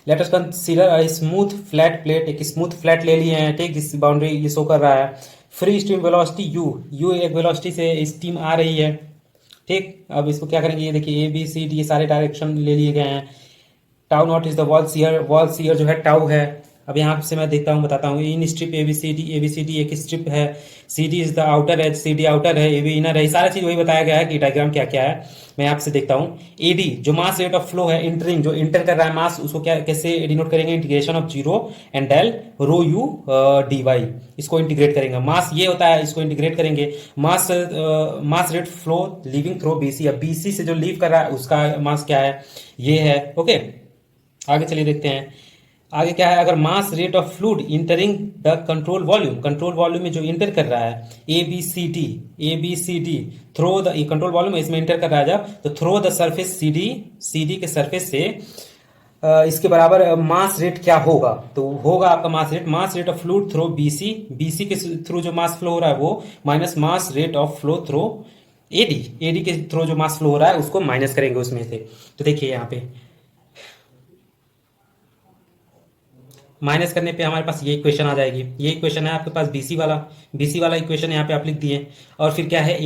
Late us consider a smooth flat plate, एक स्मूथ फ्लैट ले लिए हैं। ठीक, इस बाउंड्री ये शो कर रहा है, फ्री स्ट्रीम वेलोसिटी यू एक वेलोसिटी से स्टीम आ रही है। ठीक, अब इसको क्या करेंगे, ये देखिए ए बी सी डी ये सारे डायरेक्शन ले लिए गए हैं। Tau naught is the wall shear जो है टाउ है। अब यहाँ से मैं देखता हूँ, बताता हूँ, इन स्ट्रिप एबीसीडी एक स्ट्रिप है, C D is the outer edge, C D outer है, ए बी इनर है, सारा चीज वही बताया गया है कि डायग्राम क्या क्या है। मैं आपसे देखता हूँ, एडी जो मास रेट ऑफ फ्लो है, इंटरिंग जो इंटर कर रहा है मास, उसको क्या कैसे डिनोट करेंगे, integration of zero and del rho u D y, इसको इंटीग्रेट करेंगे। मास ये होता है, इसको इंटीग्रेट करेंगे। Mass rate flow leaving through BC, अब बीसी से जो लीव कर रहा है उसका मास क्या है, ये है। ओके, आगे चलिए देखते हैं, आगे क्या है, अगर mass rate of fluid entering the control volume में जो इंटर कर रहा है, A B C D through the, control volume इसमें इंटर कर रहा है जब, तो through the surface C D के सरफेस से इसके बराबर मास रेट क्या होगा, तो होगा आपका mass rate of fluid through BC के थ्रू जो मास फ्लो हो रहा है वो, minus mass rate of flow through AD के थ्रू जो मास फ्लो हो रहा है उसको माइनस करेंगे उसमें से। तो देखिए यहाँ पे माइनस करने पे हमारे पास ये इक्वेशन आ जाएगी। ये इक्वेशन है आपके पास बीसी वाला इक्वेशन यहाँ पे आप लिख दिए, और फिर क्या है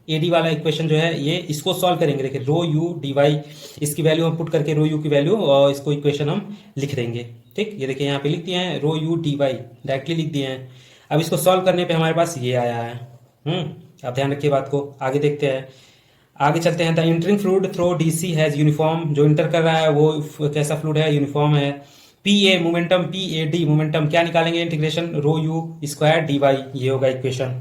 एडी वाला इक्वेशन जो है, ये इसको सॉल्व करेंगे। देखिए रो यू डी वाई, इसकी वैल्यू हम पुट करके रो यू की वैल्यू और इसको इक्वेशन हम लिख देंगे। ठीक, ये देखिए यहाँ पे लिख दिए हैं, रो यू डी वाई डायरेक्टली लिख दिए हैं। अब इसको सॉल्व करने पे हमारे पास ये आया है। आप ध्यान रखिए बात को, आगे देखते हैं, आगे चलते हैं। The entering fluid through DC has uniform, जो इंटर कर रहा है वो कैसा फ्लूइड है, यूनिफॉर्म है। P A momentum, P A D momentum, क्या निकालेंगे, integration rho U square D Y, ये होगा इक्वेशन।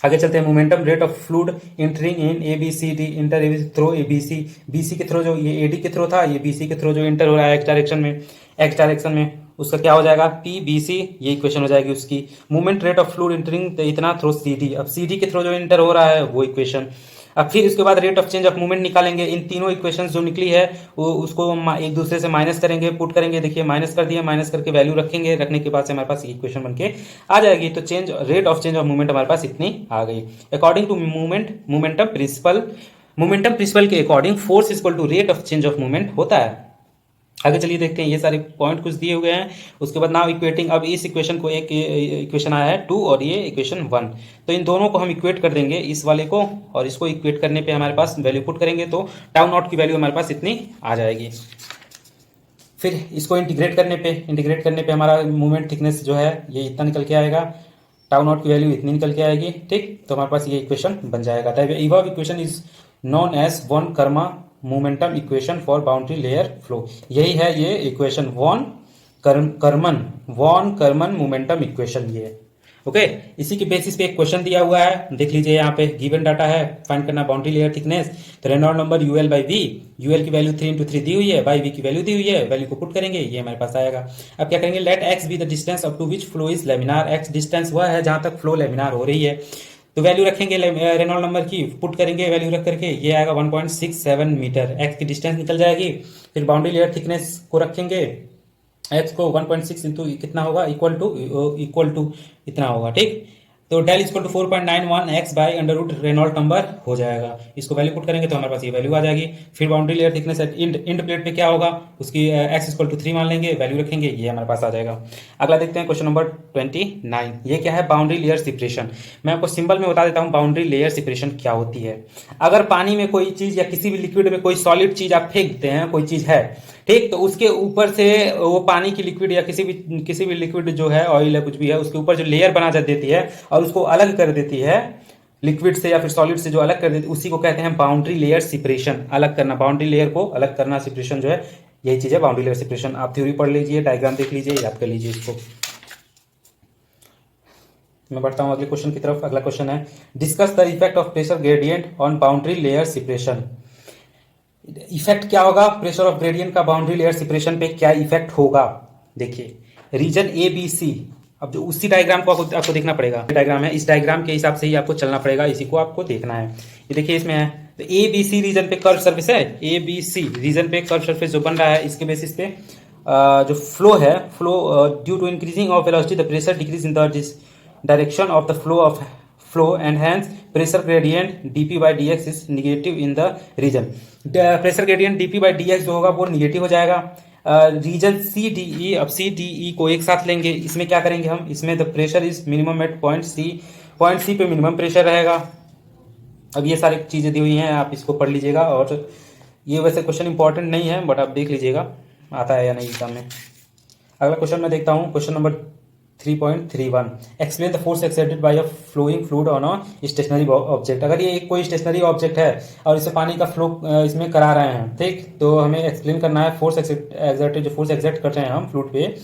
आगे चलते हैं, momentum rate of fluid entering in A B C D enter through A B C, B C के through जो ये ए डी के थ्रो था, ये बी सी के थ्रो जो इंटर हो रहा है एक्स डायरेक्शन में उसका क्या हो जाएगा, पी बी सी, ये इक्वेशन हो जाएगी उसकी। Movement rate of fluid entering इतना थ्रो सी डी, अब सी डी के थ्रो जो इंटर हो रहा है वो इक्वेशन। अब फिर उसके बाद rate of change of movement निकालेंगे। इन तीनों इक्वेशंस जो निकली है वो उसको एक दूसरे से माइनस करेंगे, पुट करेंगे। देखिए माइनस कर दिया, माइनस करके वैल्यू रखेंगे, रखने के बाद से हमारे पास ये इक्वेशन बनके आ जाएगी। तो change rate of change of movement हमारे पास इतनी आ गई। अकॉर्डिंग टू मोमेंटम प्रिंसिपल के according force equal to rate of change of movement होता है। आगे चलिए देखते हैं, ये सारे पॉइंट कुछ दिए हुए हैं। उसके बाद नाउ इक्वेटिंग, अब इस इक्वेशन को, एक इक्वेशन आया है 2 और ये इक्वेशन 1, तो इन दोनों को हम इक्वेट कर देंगे, इस वाले को और इसको इक्वेट करने पे हमारे पास वैल्यू पुट करेंगे तो टाउ नॉट की वैल्यू हमारे पास इतनी आ जाएगी। फिर इसको इंटीग्रेट करने पे हमारा मूवमेंट थिकनेस जो है ये इतना निकल के आएगा, टाउ नॉट की वैल्यू इतनी निकल के आएगी। ठीक, तो हमारे पास ये इक्वेशन बन जाएगा। The equation is known as von Karman momentum equation for boundary layer flow, यही है ये equation von Karman momentum equation. ये ओके, इसी के बेसिस पे एक क्वेश्चन दिया हुआ है, देख लीजिए यहाँ पे गिवन डाटा है, फाइंड करना बाउंड्री लेयर थिकनेस। तो Reynold number UL by V, UL की वैल्यू 3 × 3 दी हुई है, बाई वी की वैल्यू दी हुई है, वैल्यू को पुट करेंगे, ये हमारे पास आएगा। अब क्या करेंगे, let X be the distance up to which flow is laminar. X distance वह है जहां तक फ्लो लेमिनार हो रही है, तो वैल्यू रखेंगे रेनॉल्ड नंबर की, पुट करेंगे वैल्यू रख करके, ये आएगा 1.67 मीटर। एक्स की डिस्टेंस निकल जाएगी, फिर बाउंड्री लेयर थिकनेस को रखेंगे, एक्स को 1.6 इंटू कितना होगा, इक्वल टू इतना होगा, ठीक। तो del equal to 4.91 X by under root Reynold number हो जाएगा। इसको वैल्यू पुट करेंगे तो हमारे पास ये वैल्यू आ जाएगी। फिर boundary layer thickness end plate पे क्या होगा, उसकी एक्स इक्वल टू 3 मान लेंगे, वैल्यू रखेंगे, ये हमारे पास आ जाएगा। अगला देखते हैं क्वेश्चन नंबर 29। ये क्या है, बाउंड्री लेयर सेपरेशन। मैं आपको सिंबल में बता देता हूँ बाउंड्री लेयर सेपरेशन क्या होती है। अगर पानी में कोई चीज या किसी भी लिक्विड में कोई सॉलिड चीज आप फेंक देते हैं, कोई चीज है, ठीक, तो उसके ऊपर से वो पानी की लिक्विड या किसी भी लिक्विड जो है, ऑयल है, कुछ भी है, उसके ऊपर जो लेयर बना देती है और उसको अलग कर देती है लिक्विड से या फिर सॉलिड से, जो अलग कर देती है उसी को कहते हैं बाउंड्री लेयर सेपरेशन। अलग करना, बाउंड्री लेयर को अलग करना, सेपरेशन जो है, यही चीज है बाउंड्री लेयर सेपरेशन। आप थ्योरी पढ़ लीजिए, डायग्राम देख लीजिए, याद कर लीजिए इसको। मैं बढ़ता हूं अगले क्वेश्चन की तरफ। अगला क्वेश्चन है, discuss the effect of pressure gradient on boundary layer separation. Effect क्या होगा प्रेशर ऑफ ग्रेडियंट का बाउंड्री लेयर सेपरेशन पे, क्या इफेक्ट होगा। देखिए रीजन ए बी सी, अब जो उसी डायग्राम को आपको देखना पड़ेगा, डायग्राम है, इस डायग्राम के हिसाब से ही आपको चलना पड़ेगा, इसी को आपको देखना है। ये देखिए इसमें है, तो ए बी सी रीजन पे कर्व सरफेस है, ए बी सी रीजन पे कर्व सरफेस जो बन रहा है, इसके बेसिस पे जो फ्लो है, flow due to increasing of velocity the pressure decrease in the direction of the flow and hence pressure gradient dp by dx is negative in the region. Pressure gradient dp by dx जो होगा वो negative हो जाएगा। Reason C D E, अब C D E को एक साथ लेंगे, इसमें क्या करेंगे हम, इसमें the pressure is minimum at point C पे मिनिमम प्रेशर रहेगा। अब ये सारी चीजें दी हुई हैं, आप इसको पढ़ लीजिएगा, और ये वैसे क्वेश्चन इंपॉर्टेंट नहीं है, बट आप देख लीजिएगा आता है या नहीं एग्जाम में। अगला क्वेश्चन मैं देखता हूँ, question number 3.31, explain the force exerted by a flowing fluid on a stationary object. अगर ये कोई स्टेशनरी ऑब्जेक्ट है और इसे पानी का फ्लो इसमें करा रहे हैं, ठीक, तो हमें एक्सप्लेन करना है फोर्स एक्सर्टेड, जो फोर्स एक्सर्ट कर रहे हैं हम फ्लूइड पे,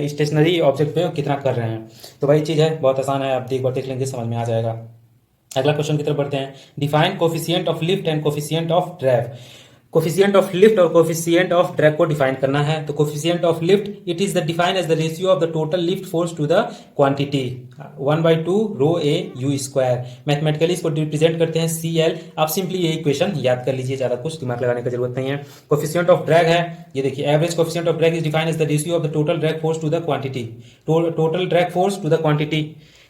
स्टेशनरी ऑब्जेक्ट पे कितना कर रहे हैं। तो वही चीज है, बहुत आसान है, आप एक बार देख लेंगे समझ में आ जाएगा। अगला क्वेश्चन की तरफ बढ़ते हैं, define coefficient of lift and coefficient of drag. Coefficient of lift और कोफिशिएंट ऑफ ड्रैग को डिफाइन करना है। तो coefficient of lift, it is the define as the ratio of the total lift force to the quantity 1/2 rho A U square. Mathematically इसको represent करते हैं CL। आप simply ये इक्वेशन याद कर लीजिए, ज्यादा कुछ दिमाग लगाने की जरूरत नहीं है। कोफिशिएंट ऑफ ड्रैग है, ये देखिए, average coefficient of drag is define as the ratio of the total drag force to the quantity. Total drag force to the quantity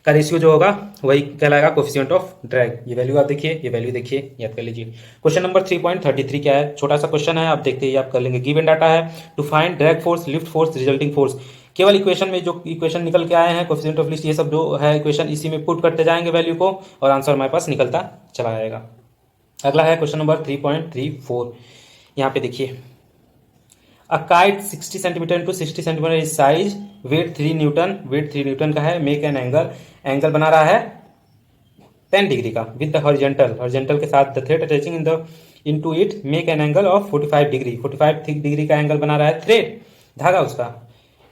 का रेशियो जो होगा वही कहलाएगा कोफिशिएंट ऑफ ड्रैग। ये वैल्यू आप देखिए, ये वैल्यू देखिए, याद कर लीजिए। क्वेश्चन नंबर 3.33 क्या है, छोटा सा क्वेश्चन है, आप देखते ही आप कर लेंगे। गिवन डाटा है, to find drag force, lift force, resulting force. केवल इक्वेशन में जो इक्वेशन निकल के आए हैं, कोफिशिएंट ऑफ लिफ्ट, ये सब जो है इक्वेशन, इसी में पुट करते जाएंगे वैल्यू को, और आंसर हमारे पास निकलता चला जाएगा। अगला है क्वेश्चन नंबर 3.34, यहाँ पे देखिए, a kite 60 centimetre into 60 centimetre is size, weight 3 newton, weight 3 newton का है, मेक एन एंगल बना रहा है 10 डिग्री का विद द हॉरिजॉन्टल के साथ, the thread attaching into it make an angle of 45 degree, 45 degree का एंगल बना रहा है थ्रेड, धागा उसका।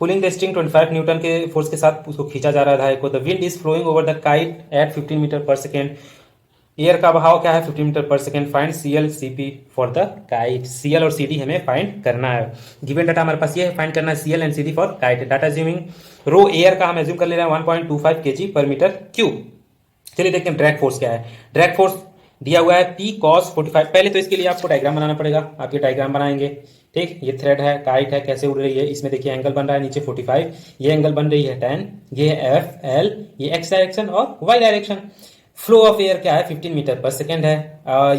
पुलिंग द स्ट्रिंग 25 न्यूटन के फोर्स के साथ उसको खींचा जा रहा है धागे को। The wind is flowing over the kite at 15 metre per second, air का बहाव क्या है 15 metre per second. Find CL CP for the kite. CL और CD हमें फाइंड करना है। गिवन डाटा हमारे पास ये है, फाइंड करना है CL and CD for kite. Data assuming rho air का हम अज्यूम कर ले रहे हैं 1.25 kg पर मीटर क्यूब। चलिए देखते हैं ड्रैग फोर्स क्या है। ड्रैग फोर्स दिया हुआ है P cos 45। पहले तो इसके लिए आपको डायग्राम बनाना पड़ेगा, आप ये डायग्राम बनाएंगे, ठीक। ये थ्रेड है, काइट है, कैसे उड़ रही है, इसमें देखिए एंगल बन रहा है नीचे 45, ये एंगल बन रही है 10, ये है FL, ये X डायरेक्शन और Y direction. Flow of air क्या है 15 मीटर पर सेकेंड है।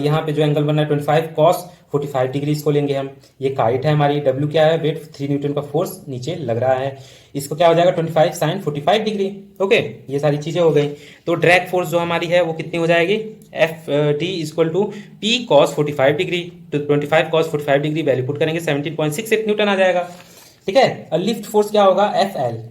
यहाँ पे जो एंगल बन रहा है 25 cos 45 डिग्री, इसको लेंगे हम। ये काइट है हमारी, W क्या है, वेट 3 न्यूटन का फोर्स नीचे लग रहा है, इसको क्या हो जाएगा 25 sin 45 डिग्री। ओके, ये सारी चीजें हो गई। तो ड्रैग फोर्स जो हमारी है वो कितनी हो जाएगी, FD equal to P cos 45 degree. तो 25 cos 45 डिग्री वैल्यू पुट करेंगे 17.68 न्यूटन आ जाएगा, ठीक है। और लिफ्ट फोर्स क्या होगा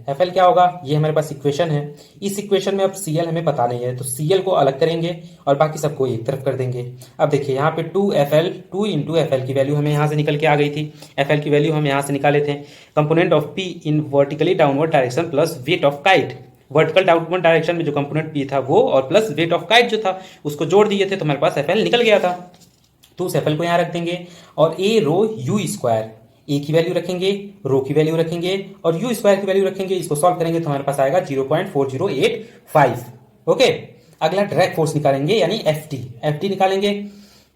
FL क्या होगा, ये हमारे पास इक्वेशन है। इस इक्वेशन में अब CL हमें पता नहीं है, तो CL को अलग करेंगे और बाकी सबको एक तरफ कर देंगे। अब देखिए यहाँ पे 2 इंटू FL की वैल्यू हमें यहाँ से निकल के आ गई थी, FL की वैल्यू हम यहाँ से निकाले थे। Component of P in vertically downward direction plus weight of kite, vertical downward direction में जो कंपोनेंट पी था वो और प्लस वेट ऑफ काइट जो था उसको जोड़ दिए थे तो हमारे पास एफ एल निकल गया था। तो उस एफ एल को यहाँ रख देंगे और ए रो यू स्क्वायर, ए की वैल्यू रखेंगे, रो की वैल्यू रखेंगे और यू स्क्वायर की वैल्यू रखेंगे। इसको सॉल्व करेंगे तो हमारे पास आएगा 0.4085। ओके, अगला ड्रैग फोर्स निकालेंगे यानी एफ टी निकालेंगे।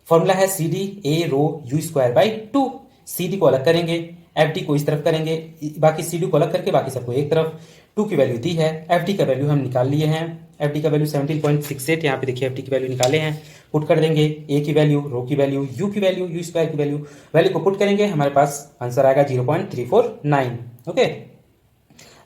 फॉर्मूला है C D A rho U square by 2। C D को अलग करेंगे, एफ डी को इस तरफ करेंगे, बाकी सी डी को अलग करके बाकी सबको एक तरफ। 2 की वैल्यू दी है, एफ डी का वैल्यू हम निकाल लिए हैं। एफ डी का वैल्यू 17.68, यहाँ पे देखिए एफ डी की वैल्यू निकाले हैं, पुट कर देंगे। ए की वैल्यू, रो की वैल्यू, यू की वैल्यू, यू स्क्वायर की वैल्यू को पुट करेंगे, हमारे पास आंसर आएगा 0.349। ओके,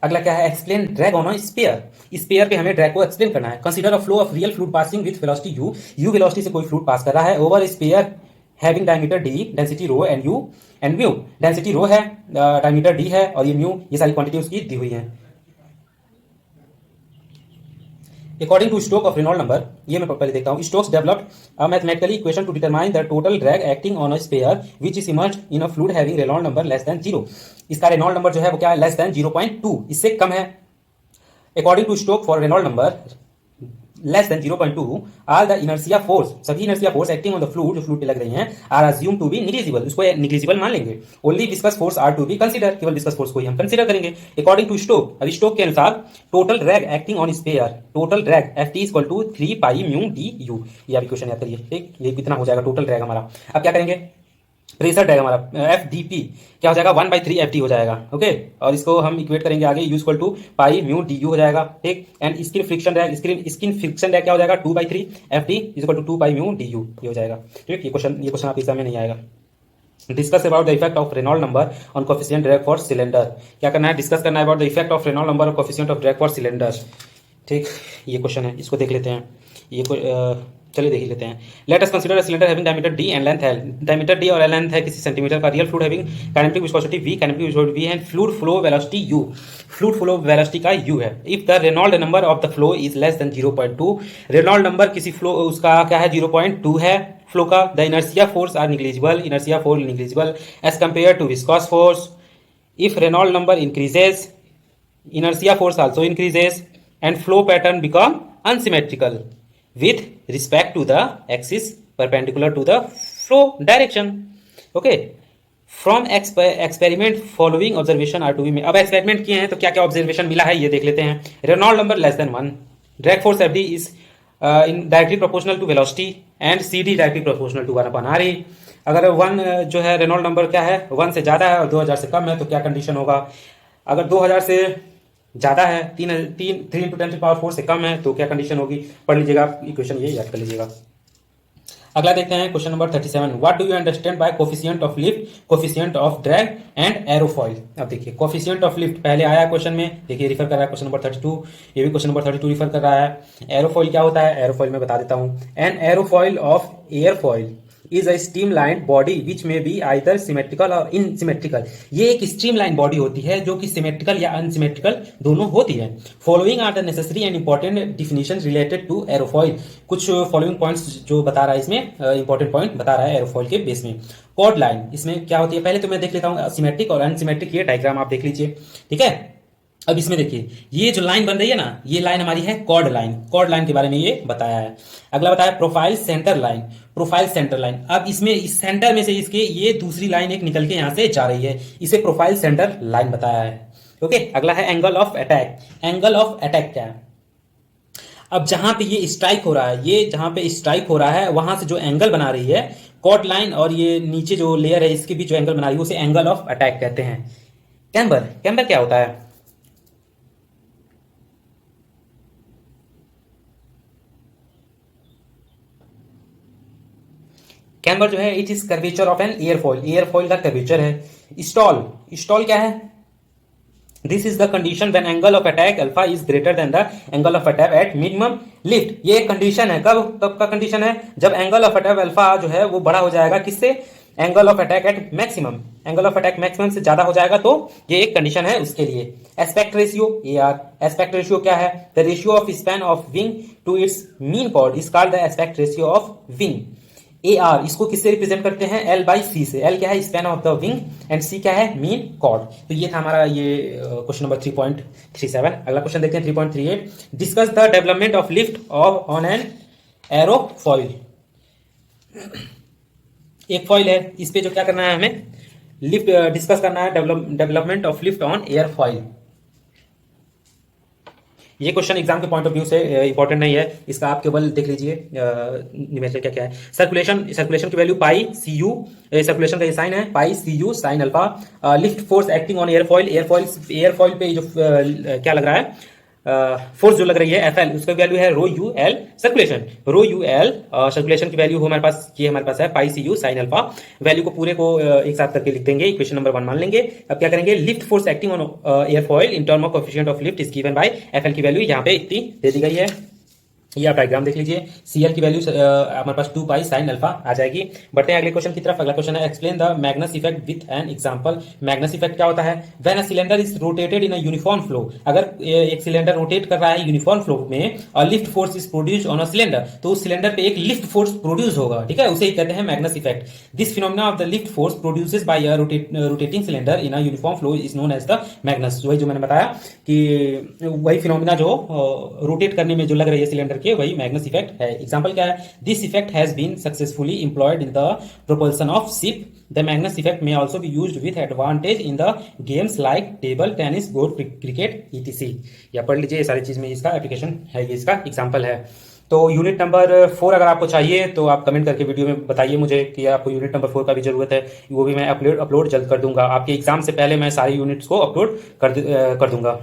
अगला क्या है, explain drag on a sphere. Sphere पे हमें ड्रैग को एक्सप्लेन करना है। Consider a flow of real fluid passing with velocity you, you velocity से कोई फ्लूइड पास कर रहा है over sphere having diameter D, density rho and U and mu. Density rho है, डायमीटर डी है और ये म्यू, ये सारी क्वांटिटी उसकी दी हुई है। According to Stoke of Reynold number, ये मैं पहले देखता हूँ। Stokes developed a mathematically equation to determine the total drag acting on a sphere which is emerged in a fluid having Reynold number less than 0। इसका Reynold number जो है वो क्या है, लेस देन 0.2, इससे कम है। According to Stoke for Reynold number less than 0.2 are the inertia force, सभी inertia force acting on the fluid, जो फ्लूइड पे लग रही हैं, are assume to be negligible, उसको निग्लिजिबल मान लेंगे। Only viscous force are to be consider, केवल विस्कस फोर्स को ही हम कंसीडर करेंगे। अकॉर्डिंग टू स्टोक, अब स्टोक के अनुसार total drag acting on sphere, total drag F T equal to 3 pi mu D U. ये आप इक्वेशन याद करिए, ठीक, ये कितना हो जाएगा टोटल ड्रैग हमारा। अब क्या करेंगे, प्रेशर ड्रैग हमारा एफ डी पी क्या हो जाएगा, 1/3 एफ टी हो जाएगा। ओके, और इसको हम इक्वेट करेंगे आगे, U equal to pi mu D U हो जाएगा, ठीक। And skin friction drag, skin friction drag क्या हो जाएगा, 2/3 F T equal to 2 pi mu D U, ये हो जाएगा, ठीक। ये क्वेश्चन आपके एग्जाम में नहीं आएगा। Discuss about the effect of Reynold number on coefficient drag for cylinder. क्या करना है, डिस्कस करना है about the effect of Reynold number और coefficient of drag for cylinder, ठीक। ये क्वेश्चन है, इसको देख लेते हैं। ये चलिए देख लेते हैं। Let us consider a cylinder having diameter D and length L. Diameter D और एल लेंथ है किसी सेंटीमीटर का। Real fluid having kinetic viscosity V, kinetic viscosity V and fluid flow velocity U, fluid flow velocity का U है। If the Reynold number of the flow is less than 0.2, Reynold number किसी flow उसका क्या है, 0.2 है flow का। The inertia force are negligible, inertia force negligible as compare to viscous force. If Reynold number increases, inertia force also increases and flow pattern become unsymmetrical with respect to the axis perpendicular to the flow direction. Okay, from experiment following observation are to be made. अब experiment किए हैं तो क्या क्या observation मिला है ये देख लेते हैं। Reynold number less than 1, drag force F D is in directly proportional to velocity and C D directly proportional to 1/r। अगर 1 जो है रेनॉल्ड नंबर क्या है, 1 से ज्यादा है और 2000 से कम है तो क्या कंडीशन होगा। अगर 2000 से ज्यादा है, 3 into 10⁴ से कम है तो क्या कंडीशन होगी, पढ़ लीजिएगा इक्वेशन, ये याद कर लीजिएगा। अगला देखते हैं question number 37। What do you understand by coefficient of lift, coefficient of drag and aerofoil. अब देखिए कोफिशिएंट ऑफ लिफ्ट पहले आया क्वेश्चन में, देखिए रिफर कर रहा है क्वेश्चन नंबर 32, ये भी क्वेश्चन नंबर 32 रिफर कर रहा है। एरोफॉइल क्या होता है, एरोफॉइल में बता देता हूँ। An aerofoil of airfoil is a streamline body which may be either symmetrical और इनसिमेट्रिकल। ये एक स्ट्रीमलाइन बॉडी होती है जो कि सिमेट्रिकल या अनसिमेट्रिकल दोनों होती है। Following are the necessary and important definition related to aerofoil. कुछ फॉलोइंग पॉइंट्स जो बता रहा है इसमें, इंपॉर्टेंट पॉइंट बता रहा है एरोफॉइल के बेस में। कॉर्ड लाइन इसमें क्या होती है, पहले तो मैं देख लेता हूँ सिमेट्रिक और अनसिमेट्रिक, ये डायग्राम आप देख लीजिए, ठीक है। अब इसमें देखिए ये जो लाइन बन रही है ना, ये लाइन हमारी है कॉर्ड लाइन। कॉर्ड लाइन के बारे में ये बताया है। अगला बताया profile centre line, profile centre line. अब इसमें इस सेंटर में से इसके ये दूसरी लाइन एक निकल के यहां से जा रही है, इसे प्रोफाइल सेंटर लाइन बताया है। ओके, अगला है angle of attack. Angle of attack क्या है, अब जहां पे ये स्ट्राइक हो रहा है, ये जहां पे स्ट्राइक हो रहा है वहां से जो एंगल बना रही है कॉर्ड लाइन और ये नीचे जो लेयर है इसके बीच जो एंगल बना रही है उसे एंगल ऑफ अटैक कहते हैं। कैम्बर, कैम्बर क्या होता है, कैम्बर जो है it is curvature of an airfoil, airfoil का कर्वेचर है। स्टॉल, स्टॉल क्या है, this is the condition when angle of attack alpha is greater than the angle of attack at minimum lift. ये एक कंडीशन है, कब का कंडीशन है, जब एंगल ऑफ अटैक अल्फा जो है वो बड़ा हो जाएगा किससे, angle of attack eight maximum, angle of attack maximum से ज्यादा हो जाएगा तो ये एक कंडीशन है उसके लिए। Aspect ratio, AR, aspect ratio क्या है, the ratio of span of wing to its mean chord is called the aspect ratio of wing. A R इसको किससे रिप्रेजेंट करते हैं, एल बाई सी से। एल क्या है, span of the wing, and C क्या है, मीन कॉर्ड। तो ये था हमारा ये क्वेश्चन नंबर 3.37। अगला क्वेश्चन देखते हैं 3.38। Discuss the development of lift off on an aerofoil. एक फॉइल है, इस पे जो क्या करना है, हमें लिफ्ट डिस्कस करना है, development of lift on airfoil. ये क्वेश्चन एग्जाम के पॉइंट ऑफ व्यू से इंपॉर्टेंट नहीं है, इसका आप केवल देख लीजिए निमेश क्या क्या है। सर्कुलेशन की value pi C U, circulation का ये साइन है pi C U sine alpha. Lift force acting on airfoil, airfoil पे जो क्या लग रहा है, फोर्स जो लग रही है एफ एल, उसका वैल्यू है रो यू एल सर्कुलेशन। रो यू एल सर्कुलेशन की वैल्यू हमारे पास ये हमारे पास है pi C U sine alpha. Value को पूरे को एक साथ करके लिख देंगे, इक्वेशन नंबर 1 मान लेंगे। अब क्या करेंगे, lift force acting on airfoil in term of coefficient of lift is given by F L की वैल्यू यहाँ पे इतनी दे दी गई है। ये आप डायग्राम देख लीजिए, सीएल की वैल्यू हमारे पास 2 पाई साइन अल्फा आ जाएगी। बढ़ते हैं अगले क्वेश्चन की तरफ। अगला क्वेश्चन है explain the Magnus effect with an example. Magnus effect क्या होता है, when a cylinder is rotated in a uniform flow. अगर एक सिलेंडर रोटेट कर रहा है यूनिफॉर्म फ्लो में, और lift force is produced on a cylinder, तो उस सिलेंडर पे एक लिफ्ट फोर्स प्रोड्यूस होगा, ठीक है, उसे ही कहते हैं Magnus effect. This phenomena of the lift force produces by a rotating cylinder in a uniform flow is known as the Magnus. वही जो मैंने बताया कि वही फिनोमेना जो रोटेट करने में जो लग रही है सिलेंडर के, वही मैग्नस इफेक्ट है। एग्जांपल क्या है, this effect has been successfully employed in the propulsion of ship. The Magnus effect may also be used with advantage in the games like table tennis, golf, cricket ETC. या पढ़ लीजिए, ये सारी चीज में इसका एप्लीकेशन है, ये इसका एग्जांपल है। तो यूनिट नंबर 4 अगर आपको चाहिए तो आप कमेंट करके वीडियो में बताइए मुझे कि आपको यूनिट नंबर 4 का भी जरूरत है, वो भी मैं अपलोड जल्द कर दूंगा। आपके एग्जाम से पहले मैं सारी यूनिट्स को अपलोड कर दूंगा।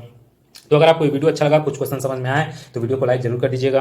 तो अगर आपको वीडियो अच्छा लगा, कुछ क्वेश्चन समझ में आए, तो वीडियो को लाइक जरूर कर दीजिएगा।